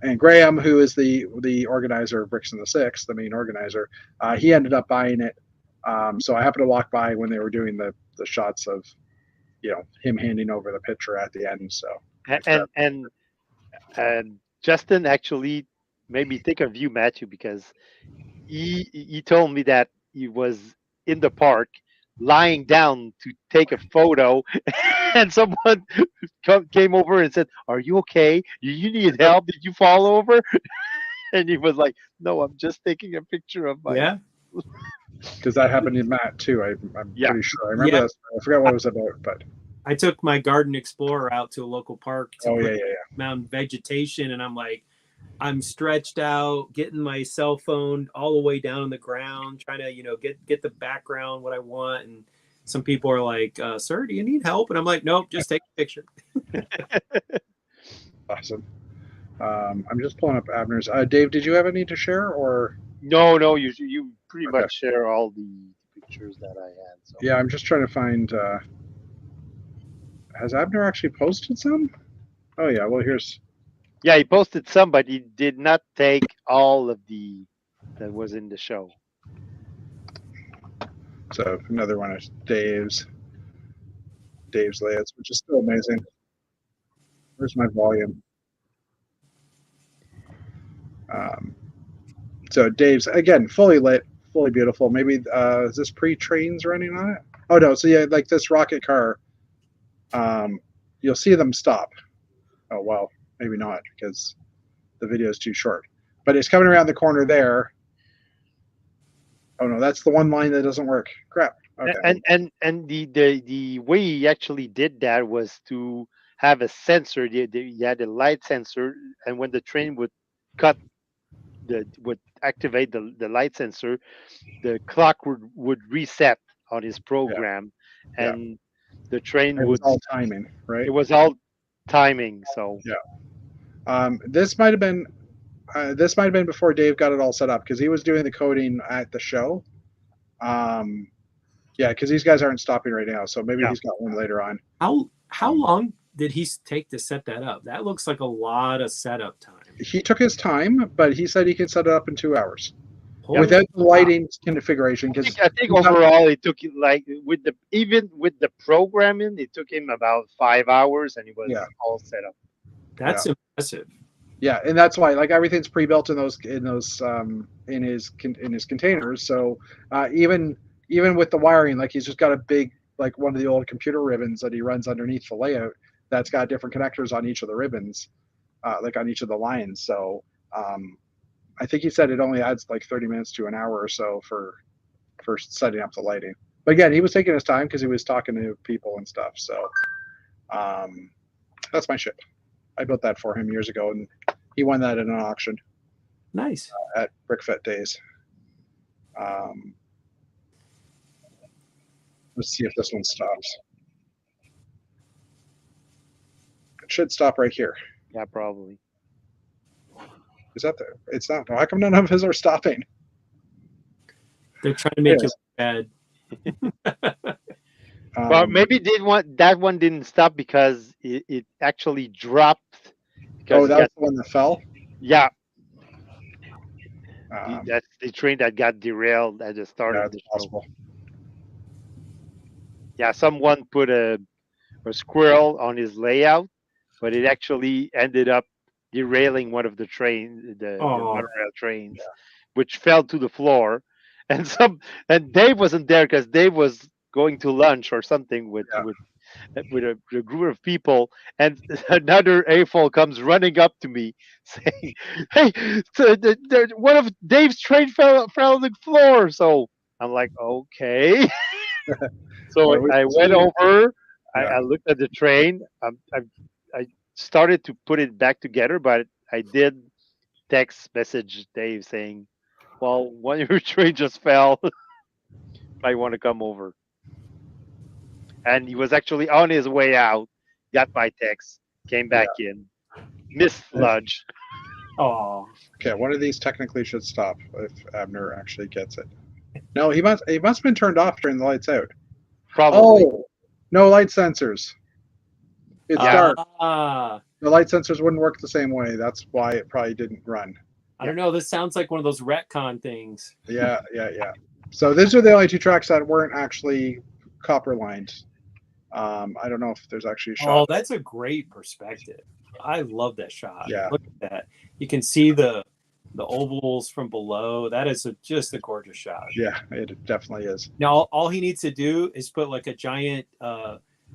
And Graham, who is the organizer of Bricks and the Six, the main organizer, he ended up buying it. So I happened to walk by when they were doing the shots of, him handing over the picture at the end. So and Justin actually made me think of you, Matthew, because he told me that he was in the park lying down to take a photo and someone came over and said, "Are you okay? You need help? Did you fall over?" And he was like, "No, I'm just taking a picture of my." Yeah. Because that happened to Matt too. I'm Yeah. pretty sure. I remember Yeah. that. I forgot what it was about, but I took my Garden Explorer out to a local park to oh look yeah, at yeah, mountain vegetation, and I'm stretched out, getting my cell phone all the way down on the ground, trying to, get the background what I want. And some people are like, "Sir, do you need help?" And I'm like, "Nope, just take a picture." awesome. I'm just pulling up Abner's. Dave, did you have any to share or? No, you pretty Okay. much share all the pictures that I had. So Yeah, I'm just trying to find. Has Abner actually posted some? Oh yeah. Well, here's. yeah, he posted some, but he did not take all of the that was in the show. So another one is Dave's layouts, which is still amazing. Where's my volume? So Dave's again fully lit, fully beautiful. Maybe is this pre-trains running on it? Oh no, so yeah, like this rocket car, you'll see them stop. Oh well, maybe not because the video is too short. But it's coming around the corner there. Oh no, that's the one line that doesn't work. Crap. Okay. And the way he actually did that was to have a sensor. You had a light sensor, and when the train would cut would activate the light sensor, the clock would reset on his program, Yeah. and the train It was would. all timing, right? It was all timing. So Yeah. This might have been before Dave got it all set up because he was doing the coding at the show. Yeah, because these guys aren't stopping right now, so maybe Yeah. he's got one later on. How long did he take to set that up? That looks like a lot of setup time. He took his time, but he said he could set it up in 2 hours Holy without the wow. lighting configuration. Because I think overall it took like with the programming, it took him about 5 hours, and it was Yeah. all set up. That's impressive. yeah, and that's why like everything's pre-built in his containers. So even with the wiring, like he's just got a big like one of the old computer ribbons that he runs underneath the layout that's got different connectors on each of the ribbons, like on each of the lines. So I think he said it only adds like 30 minutes to an hour or so for setting up the lighting. But again, he was taking his time because he was talking to people and stuff. So that's my ship. I built that for him years ago, and he won that in an auction Nice. at BrickFet Days. Let's see if this one stops. It should stop right here. Yeah, probably. Is that there? It's not. How come none of his are stopping? They're trying to make Yes. it bad. Well, maybe that one didn't stop because it actually dropped. Oh, Because that was the one that fell. yeah, Um, that's the train that got derailed at the start yeah, of the it's show. possible. Yeah, someone put a squirrel on his layout, but it actually ended up derailing one of the the monorail trains, which fell to the floor. And Dave wasn't there because Dave was going to lunch or something with a group of people, and another AFOL comes running up to me saying, "Hey, one of Dave's train fell on the floor." So I'm like, "Okay." So I went over. I looked at the train. I started to put it back together, but I did text message Dave saying, "Well, one of your train just fell. Might want to come over." And he was actually on his way out. Got my text. Came back in. Missed lunch. Oh. Okay, one of these technically should stop if Abner actually gets it. No, he must have been turned off during the lights out. Probably. Oh, no light sensors. It's dark. The light sensors wouldn't work the same way. That's why it probably didn't run. I don't know. This sounds like one of those retcon things. Yeah. So these are the only 2 tracks that weren't actually copper lined. I don't know if there's actually a shot. Oh, that's a great perspective. I love that shot. Yeah. Look at that. You can see the ovals from below. That is just a gorgeous shot. Yeah, it definitely is. Now, all he needs to do is put like a giant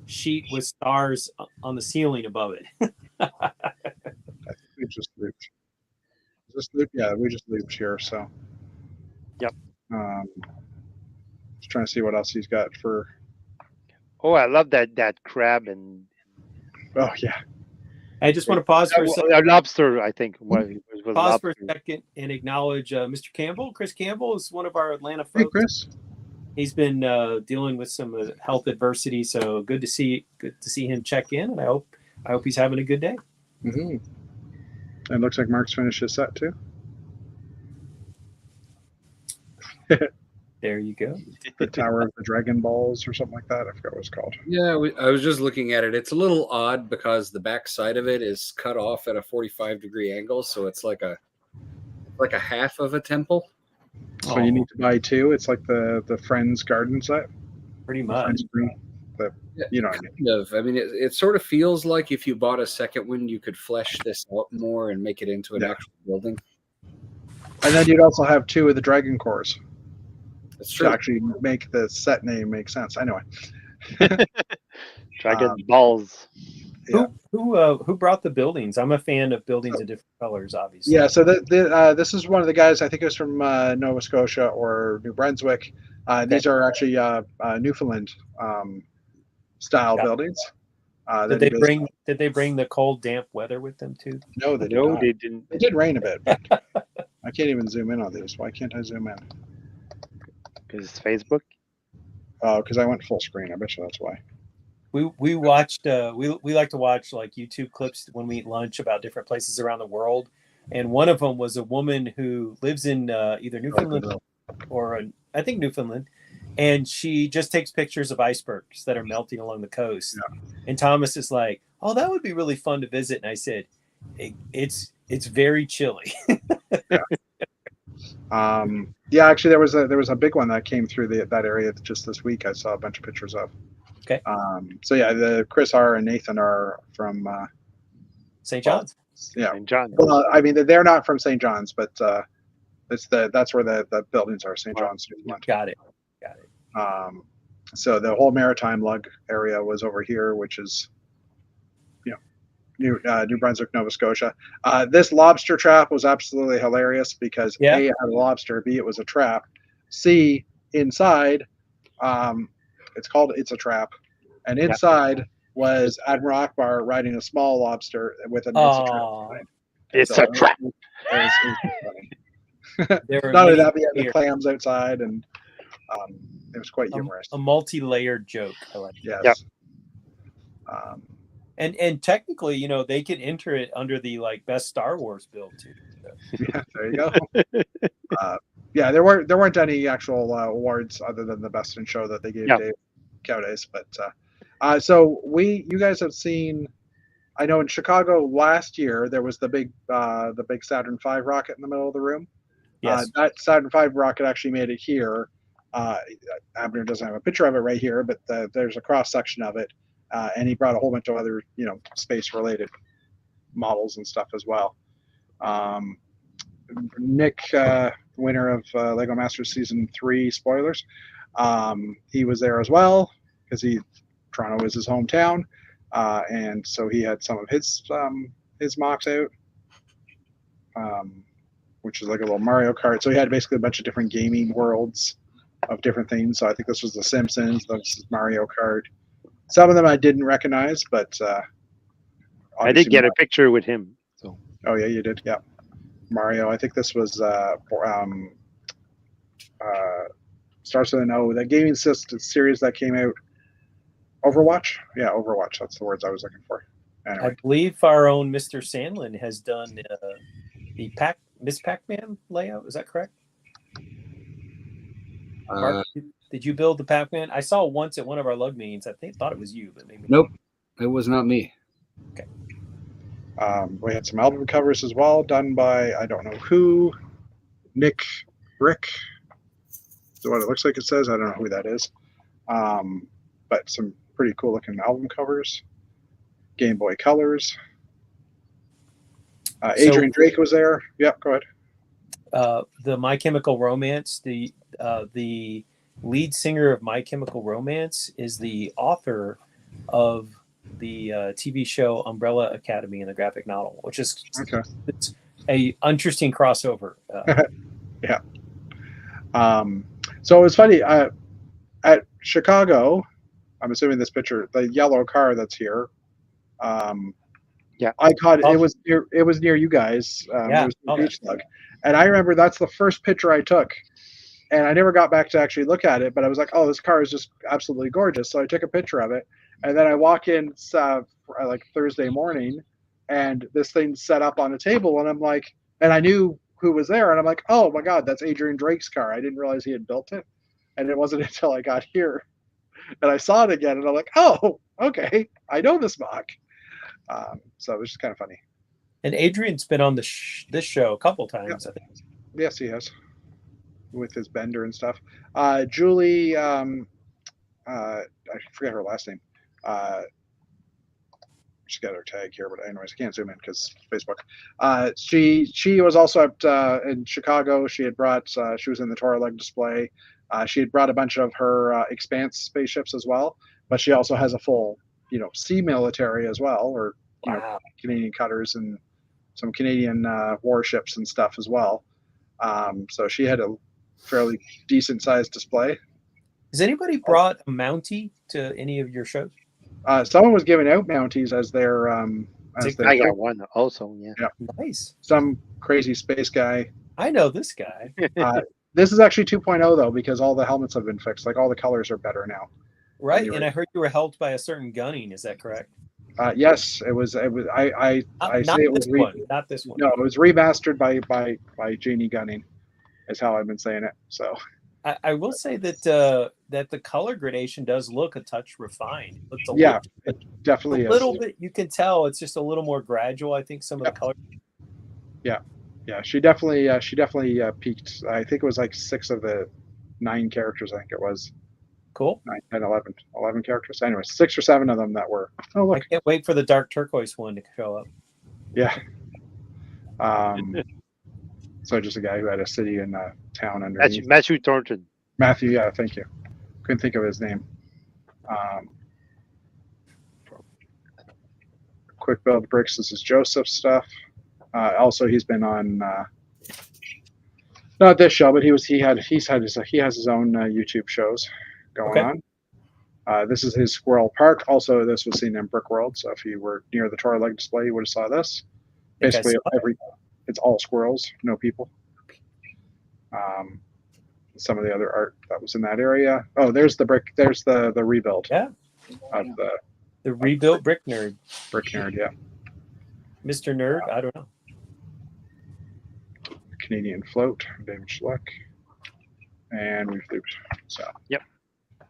sheet with stars on the ceiling above it. I think we just looped. Yeah, we just looped here. So. Yep. Just trying to see what else he's got for. Oh, I love that crab and Oh yeah. I just want to pause for a second. Lobster. I think was Pause lobster. for a second and acknowledge Mr. Campbell. Chris Campbell is one of our Atlanta Hey, folks. Chris. He's been dealing with some health adversity, so good to see him check in, and I hope he's having a good day. Mm-hmm. And looks like Mark's finished his set too. There you go. The Tower of the Dragon Balls or something like that. I forgot what it's called. Yeah, I was just looking at it. It's a little odd because the back side of it is cut off at a 45-degree angle, so it's like a half of a temple. So you need to buy two. It's like the Friends Garden set. Pretty much. Friends Green. You know what I mean. I mean, it sort of feels like if you bought a second one, you could flesh this out more and make it into an actual building. And then you'd also have two of the Dragon Cores. That's true. To actually make the set name make sense. Anyway. Dragon balls. Yeah. Who brought the buildings? I'm a fan of buildings in different colors, obviously. Yeah, so this is one of the guys, I think it was from Nova Scotia or New Brunswick. These are actually Newfoundland style buildings. Did they bring the cold, damp weather with them too? No, they No, did not. they didn't. It did rain a bit, but I can't even zoom in on these. Why can't I zoom in? Because it's Facebook. Oh, because I went full screen. I bet you that's why. We watched we like to watch like YouTube clips when we eat lunch about different places around the world, and one of them was a woman who lives in either Newfoundland or I think Newfoundland, and she just takes pictures of icebergs that are melting along the coast. Yeah. And Thomas is like, "Oh, that would be really fun to visit." And I said, "It's very chilly." Yeah, actually, there was a big one that came through that area just this week. I saw a bunch of pictures of. Okay. So yeah, the Chris R and Nathan are from St. John's. Yeah. St. John's. Well, I mean, they're not from St. John's, but that's where the buildings are. St. John's. Got it. So the whole maritime lug area was over here, which is, New Brunswick, Nova Scotia. This lobster trap was absolutely hilarious because A, it had a lobster, B, it was a trap, C, inside, it's a trap, and inside was Admiral Akbar riding a small lobster with an it's a trap. It was funny. Not only that, we had the clams outside, and it was quite humorous. A multi-layered joke. I like yes. Yep. And technically, they could enter it under the best Star Wars build too. So. Yeah, there you go. Yeah, there weren't any actual awards other than the best in show that they gave Dave Koudys, but so you guys have seen. I know in Chicago last year there was the big Saturn V rocket in the middle of the room. Yes. That Saturn V rocket actually made it here. Abner doesn't have a picture of it right here, but there's a cross section of it. And he brought a whole bunch of other, space-related models and stuff as well. Nick, winner of Lego Masters Season 3 spoilers, he was there as well because Toronto is his hometown, and so he had some of his mocks out, which is like a little Mario Kart. So he had basically a bunch of different gaming worlds of different things. So I think this was The Simpsons, this is Mario Kart. Some of them I didn't recognize, but I did get a picture with him. So. Oh yeah, you did. Yeah, Mario. I think this was starts with an O. That gaming system series that came out. Overwatch. Yeah, Overwatch. That's the words I was looking for. Anyway. I believe our own Mr. Sandlin has done the Miss Pac-Man layout. Is that correct? Mark, did you build the Pac-Man? I saw once at one of our lug meetings. I thought it was you, but maybe. Nope, it was not me. Okay. We had some album covers as well, done by I don't know who, Nick Brick. Is what it looks like it says. I don't know who that is, but some pretty cool looking album covers. Game Boy Colors. Adrian Drake was there. Yep, go ahead. The My Chemical Romance, the lead singer of My Chemical Romance is the author of the TV show Umbrella Academy and the graphic novel, which is it's a interesting crossover. Yeah. So it was funny at Chicago. I'm assuming this picture, the yellow car that's here. Yeah, I caught it. It was near you guys. Yeah, it was near Beach Slug, and I remember that's the first picture I took, and I never got back to actually look at it. But I was like, oh, this car is just absolutely gorgeous. So I took a picture of it, and then I walk in like Thursday morning, and this thing's set up on a table, and I'm like, and I knew who was there, and I'm like, oh my god, that's Adrian Drake's car. I didn't realize he had built it, and it wasn't until I got here, and I saw it again, and I'm like, oh, okay, I know this mock. So it was just kind of funny. And Adrian's been on this show a couple times, I think. Yes, he has, with his bender and stuff. Julie, I forget her last name. She's got her tag here, but anyways, I can't zoom in because Facebook. She was also at in Chicago. She had brought. She was in the Torah leg display. She had brought a bunch of her Expanse spaceships as well, but she also has a full, sea military as well, or Canadian cutters and some Canadian warships and stuff as well. So she had a fairly decent sized display. Has anybody brought a Mountie to any of your shows? Someone was giving out Mounties as their. I got one also. Yeah. Nice. Some crazy space guy. I know this guy. This is actually 2.0 though, because all the helmets have been fixed. Like all the colors are better now. Right, anyway. And I heard you were helped by a certain gunning. Is that correct? Yes, it was. I say it was not this one. No, it was remastered by Jeannie Gunning, is how I've been saying it. So I will say that that the color gradation does look a touch refined. It looks it definitely a little bit. You can tell it's just a little more gradual. I think some of the color. Yeah, she definitely peaked. I think it was like 6 of the 9 characters. I think it was. Cool. 9, 10, 11 characters. Anyway, 6 or 7 of them that were. Oh look! I can't wait for the dark turquoise one to show up. Yeah. So just a guy who had a city and a town underneath. Matthew Thornton. Matthew, yeah, thank you. Couldn't think of his name. Quick build bricks. This is Joseph's stuff. Also, he's been on not this show, but he has his own YouTube shows going on. This is his Squirrel Park. Also, this was seen in Brick World. So if you were near the Torah leg display, you would have saw this. Basically, it's all squirrels, no people. Some of the other art that was in that area. Oh, there's the brick. There's the rebuild. Yeah. Of the rebuilt brick nerd. Brick nerd, yeah. Mr. Nerd, I don't know. Canadian float, David Schleck, and we've looped. So yep.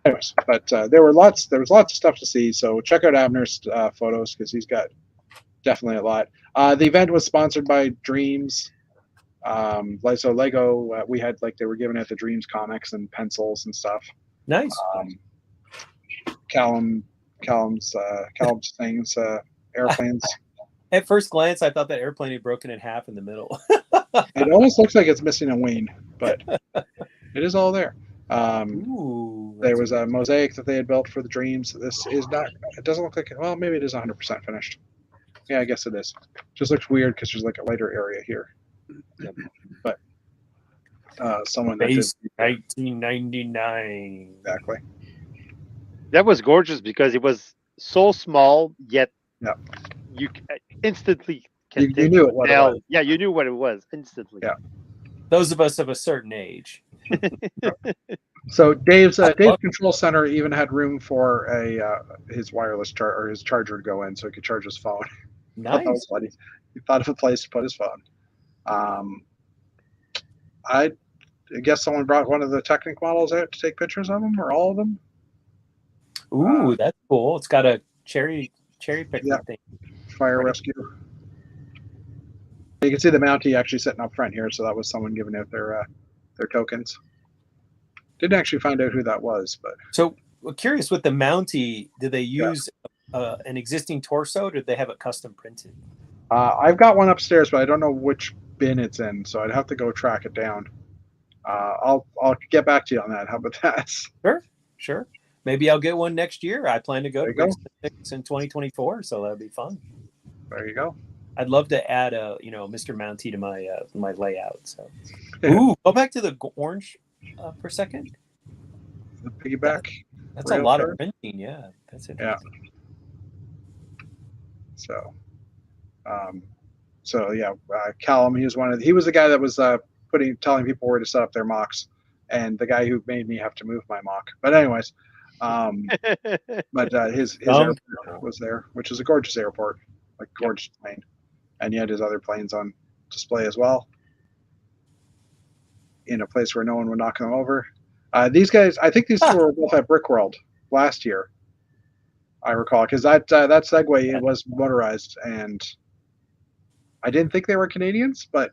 Anyways, but there was lots of stuff to see. So check out Abner's photos because he's got definitely a lot. The event was sponsored by Dreams. So Lego, we had they were giving out the Dreams comics and pencils and stuff. Nice. Callum's things, airplanes. At first glance, I thought that airplane had broken in half in the middle. It almost looks like it's missing a wing, but it is all there. There was a mosaic that they had built for the Dreams. This is not. It doesn't look like. Well, maybe it is 100% finished. Yeah, I guess it is. Just looks weird because there's like a lighter area here. Yep. But someone that did 1999. Exactly. That was gorgeous because it was so small, yet you instantly you knew what it was. Yeah, you knew what it was instantly. Yeah. Those of us of a certain age. So Dave's control center even had room for his wireless or his charger to go in, so he could charge his phone. Nice. That was funny. He thought of a place to put his phone. I guess someone brought one of the Technic models out to take pictures of them, or all of them. Ooh, that's cool. It's got a cherry picker thing. Fire rescue. You can see the Mountie actually sitting up front here, so that was someone giving out their tokens. Didn't actually find out who that was, but so we're curious with the Mountie. Did they use an existing torso? Or did they have it custom printed? I've got one upstairs, but I don't know which bin it's in, so I'd have to go track it down. I'll get back to you on that. How about that? Sure. Maybe I'll get one next year. I plan to go There to you go. Brixton 6 in 2024, so that'll be fun. There you go. I'd love to add a Mr. Mountie to my layout. So, ooh, go back to the orange for a second. The piggyback. That's a Real lot card? of printing. Yeah, that's interesting. So, Callum, he was the guy that was telling people where to set up their mocks, and the guy who made me have to move my mock. But anyways, his airport was there, which is a gorgeous airport, like gorgeous plane, and he had his other planes on display as well, in a place where no one would knock them over. These guys, I think these two were both at Brickworld last year, I recall, because that Segway, it was motorized, and I didn't think they were Canadians, but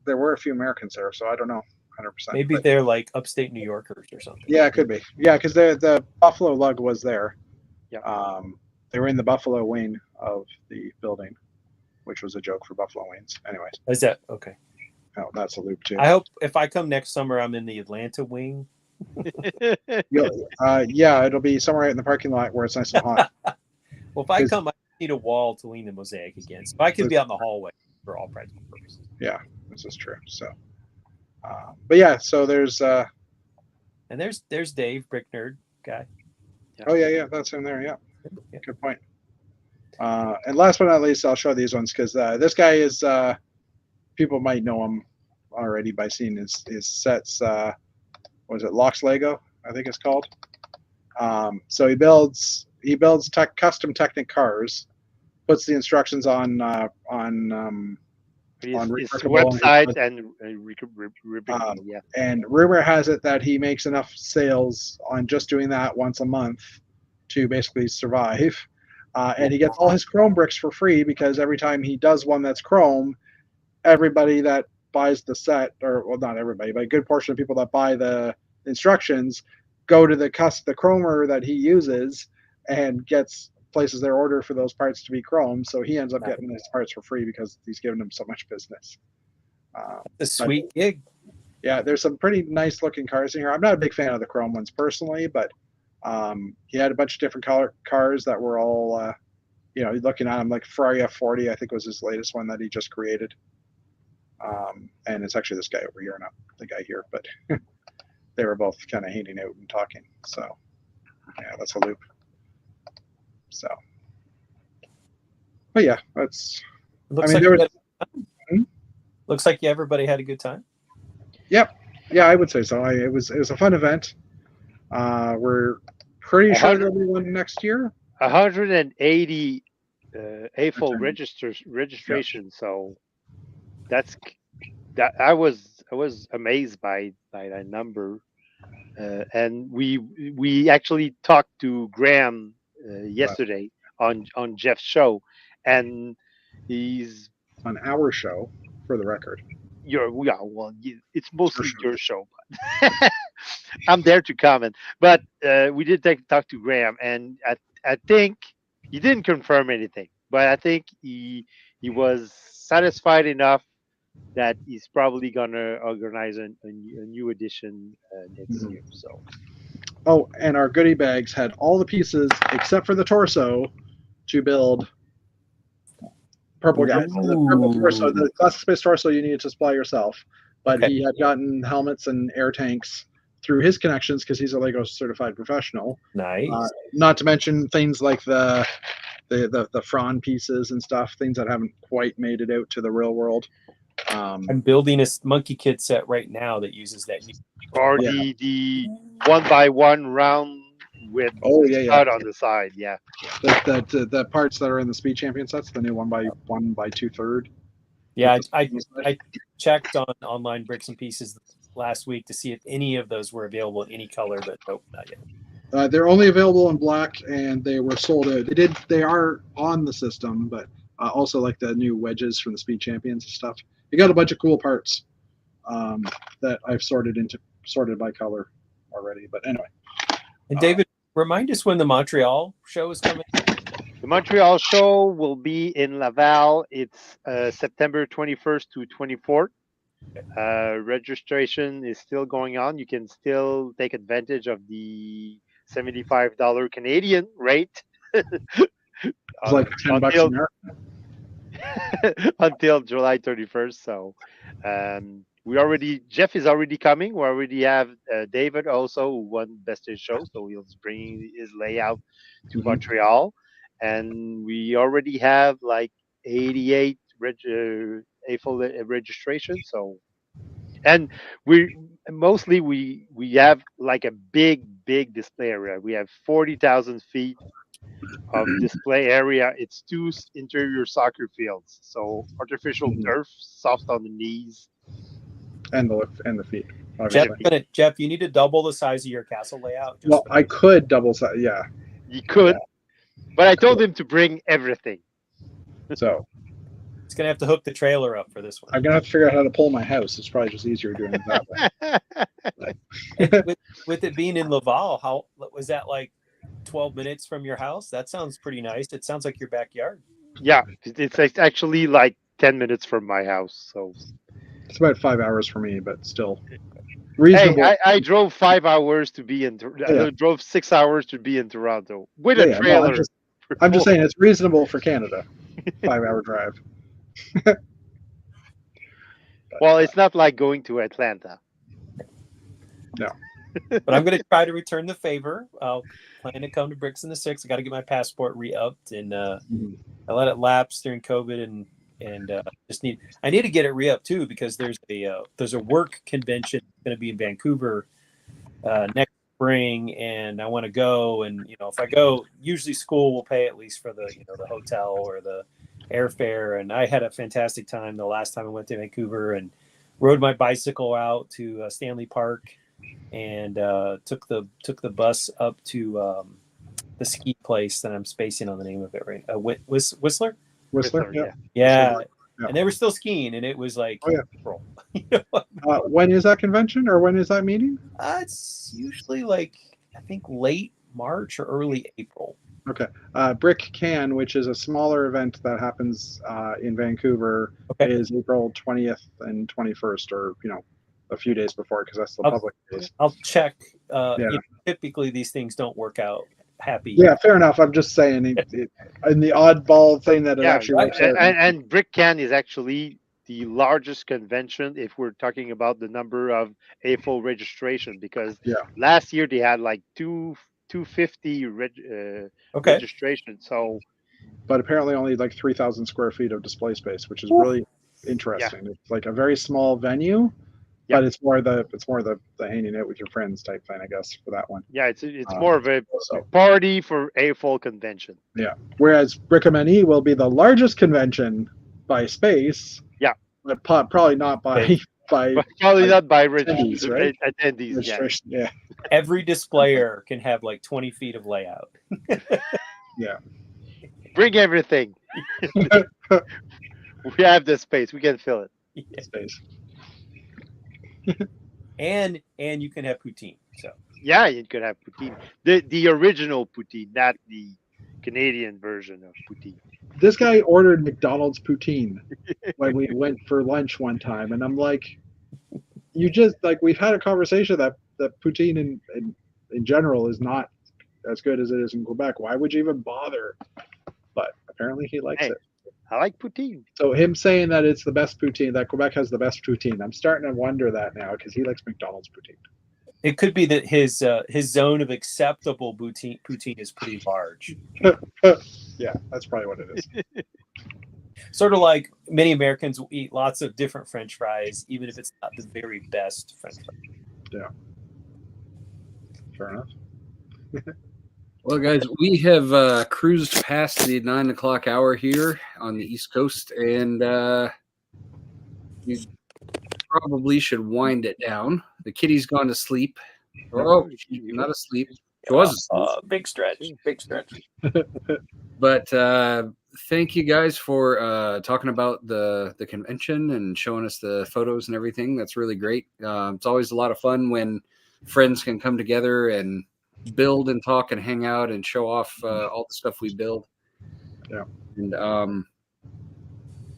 there were a few Americans there, so I don't know 100%. Maybe they're like upstate New Yorkers or something. Yeah, it could be. Yeah, because the Buffalo lug was there. Yeah. They were in the Buffalo wing of the building, which was a joke for Buffalo wings. Anyways. Is that okay? Oh, that's a loop too. I hope if I come next summer, I'm in the Atlanta wing. Yeah, it'll be somewhere right in the parking lot where it's nice and hot. Well, if I come, I need a wall to lean the mosaic against. If I could be out in the hallway for all practical purposes. Yeah, this is true. So, but yeah, so there's and there's Dave, Brick Nerd guy. Oh yeah, that's him there. Yeah, good point. And last but not least, I'll show these ones because this guy is people might know him already by seeing his sets. Was it Locks Lego? I think it's called. So he builds custom Technic cars, puts the instructions on his Remarkable website and yeah. And rumor has it that he makes enough sales on just doing that once a month to basically survive. And he gets all his chrome bricks for free because every time he does one that's chrome, everybody that buys the set, or well, not everybody, but a good portion of people that buy the instructions go to the chromer that he uses and places their order for those parts to be chrome. So he ends up getting his parts for free because he's given them so much business. A sweet gig. Yeah, there's some pretty nice looking cars in here. I'm not a big fan of the chrome ones personally, but he had a bunch of different color cars that were all, looking at them, like Ferrari F40, I think was his latest one that he just created. And it's actually this guy over here, not the guy here, but they were both kind of hanging out and talking. So, yeah, that's a loop. So, but yeah, that's. Looks like everybody had a good time. Yep. Yeah, I would say so. It was a fun event. We're pretty sure there'll be one next year. 180 AFOL registration. Yeah. So that I was amazed by that number, and we actually talked to Graham yesterday on Jeff's show, and he's on our show, for the record. It's mostly your show, but I'm there to comment. But we did talk to Graham, and I think he didn't confirm anything, but I think he was satisfied enough that he's probably gonna organize a new edition next year. So. Oh, and our goodie bags had all the pieces except for the torso to build purple guys. The purple torso, the classic space torso, you needed to supply yourself, but he had gotten helmets and air tanks through his connections because he's a Lego certified professional. Nice. Not to mention things like the Fron pieces and stuff, things that haven't quite made it out to the real world. I'm building a Monkey Kid set right now that uses that. Or the 1x1 round with stud on the side, the parts that are in the Speed Champion sets, the new 1x1 by 2/3. Yeah, I checked on online Bricks and Pieces last week to see if any of those were available in any color, but nope, not yet. They're only available in black, and they were sold out. They are on the system, but also like the new wedges from the Speed Champions and stuff. You got a bunch of cool parts that I've sorted by color already. But anyway. And David, remind us when the Montreal show is coming. The Montreal show will be in Laval. It's September 21st to 24th. Registration is still going on. You can still take advantage of the $75 Canadian rate. It's like $10 until American. until July 31st. So Jeff is already coming. We already have David also, who won Best in Show, so he's bringing his layout to Mhm. Montreal, and we already have like 88 AFL registration. So, and we have like a big display area. We have 40,000 feet of display area. It's two interior soccer fields, so artificial Mhm. turf, soft on the knees. And the feet, obviously. Jeff, you need to double the size of your castle layout. Well, I could double size. Yeah. You could, but I told him to bring everything. So it's gonna have to hook the trailer up for this one. I'm gonna have to figure out how to pull my house. It's probably just easier doing it that way. with it being in Laval, how was that, like 12 minutes from your house? That sounds pretty nice. It sounds like your backyard. Yeah, it's actually like 10 minutes from my house. So It's about 5 hours for me, but still reasonable. hey, I drove 5 hours to be in. I drove 6 hours to be in Toronto with a trailer. No, I'm just saying it's reasonable for Canada. 5-hour drive. Well, it's not like going to Atlanta. No. But I'm going to try to return the favor. I'll plan to come to Bricks in the Six. I got to get my passport re-upped, and I let it lapse during COVID, and I need to get it re-upped too, because there's a work convention going to be in Vancouver next spring, and I want to go. And if I go, usually school will pay at least for the the hotel or the airfare. And I had a fantastic time the last time I went to Vancouver, and rode my bicycle out to Stanley Park, and took the bus up to the ski place that I'm spacing on the name of it right. Whistler. Whistler, yeah. Yeah. Whistler, yeah. And they were still skiing, and it was like April. When is that convention, or when is that meeting? It's usually like, I think, late March or early April. Okay. Brick Can, which is a smaller event that happens in Vancouver, is April 20th and 21st, or a few days before, because that's the public days. I'll check. Typically, these things don't work out happy. Yeah, fair enough. I'm just saying, in the oddball thing that it actually works out. And Brick Can is actually the largest convention if we're talking about the number of AFO registration, because last year they had like 250 registration. So, but apparently only like 3,000 square feet of display space, which is really interesting. Yeah. It's like a very small venue. But it's more the hanging out with your friends type thing, I guess, for that one. Yeah, it's more of a party for AFL convention. Yeah. Whereas Brick-a-Many will be the largest convention by space. Yeah. But probably not by attendees, right? Attendees. Yeah. Every displayer can have like 20 feet of layout. Yeah. Bring everything. We have the space. We can fill it. Yeah. Space. and you can have poutine. So yeah, you could have poutine. The original poutine, not the Canadian version of poutine. This guy ordered McDonald's poutine when we went for lunch one time, and I'm like, we've had a conversation that poutine in general is not as good as it is in Quebec. Why would you even bother? But apparently he likes it. I like poutine. So him saying that it's the best poutine, that Quebec has the best poutine, I'm starting to wonder that now, because he likes McDonald's poutine. It could be that his zone of acceptable poutine is pretty large. Yeah, that's probably what it is. Sort of like many Americans will eat lots of different French fries, even if it's not the very best French fries. Yeah. Fair enough. Well, guys, we have cruised past the 9 o'clock hour here on the East Coast, and we probably should wind it down. The kitty's gone to sleep. Oh, she's not asleep. She was asleep. Big stretch. But thank you guys for talking about the convention and showing us the photos and everything. That's really great. It's always a lot of fun when friends can come together and build and talk and hang out and show off all the stuff we build. Yeah. And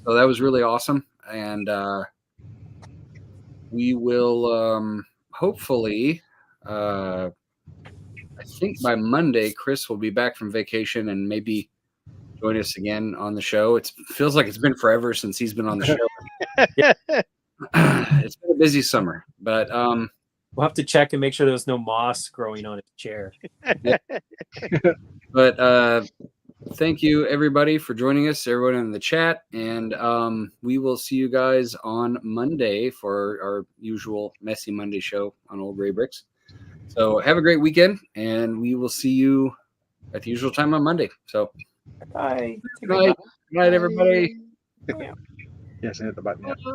so that was really awesome. And we will hopefully, I I think by Monday, Chris will be back from vacation and maybe join us again on the show. It feels like it's been forever since he's been on the show. It's been a busy summer, but we'll have to check and make sure there's no moss growing on his chair. Yeah. But thank you, everybody, for joining us, everyone in the chat. And we will see you guys on Monday for our usual Messy Monday show on Old Gray Bricks. So have a great weekend, and we will see you at the usual time on Monday. So Bye. good night, everybody. Yes, I hit the button. Yeah.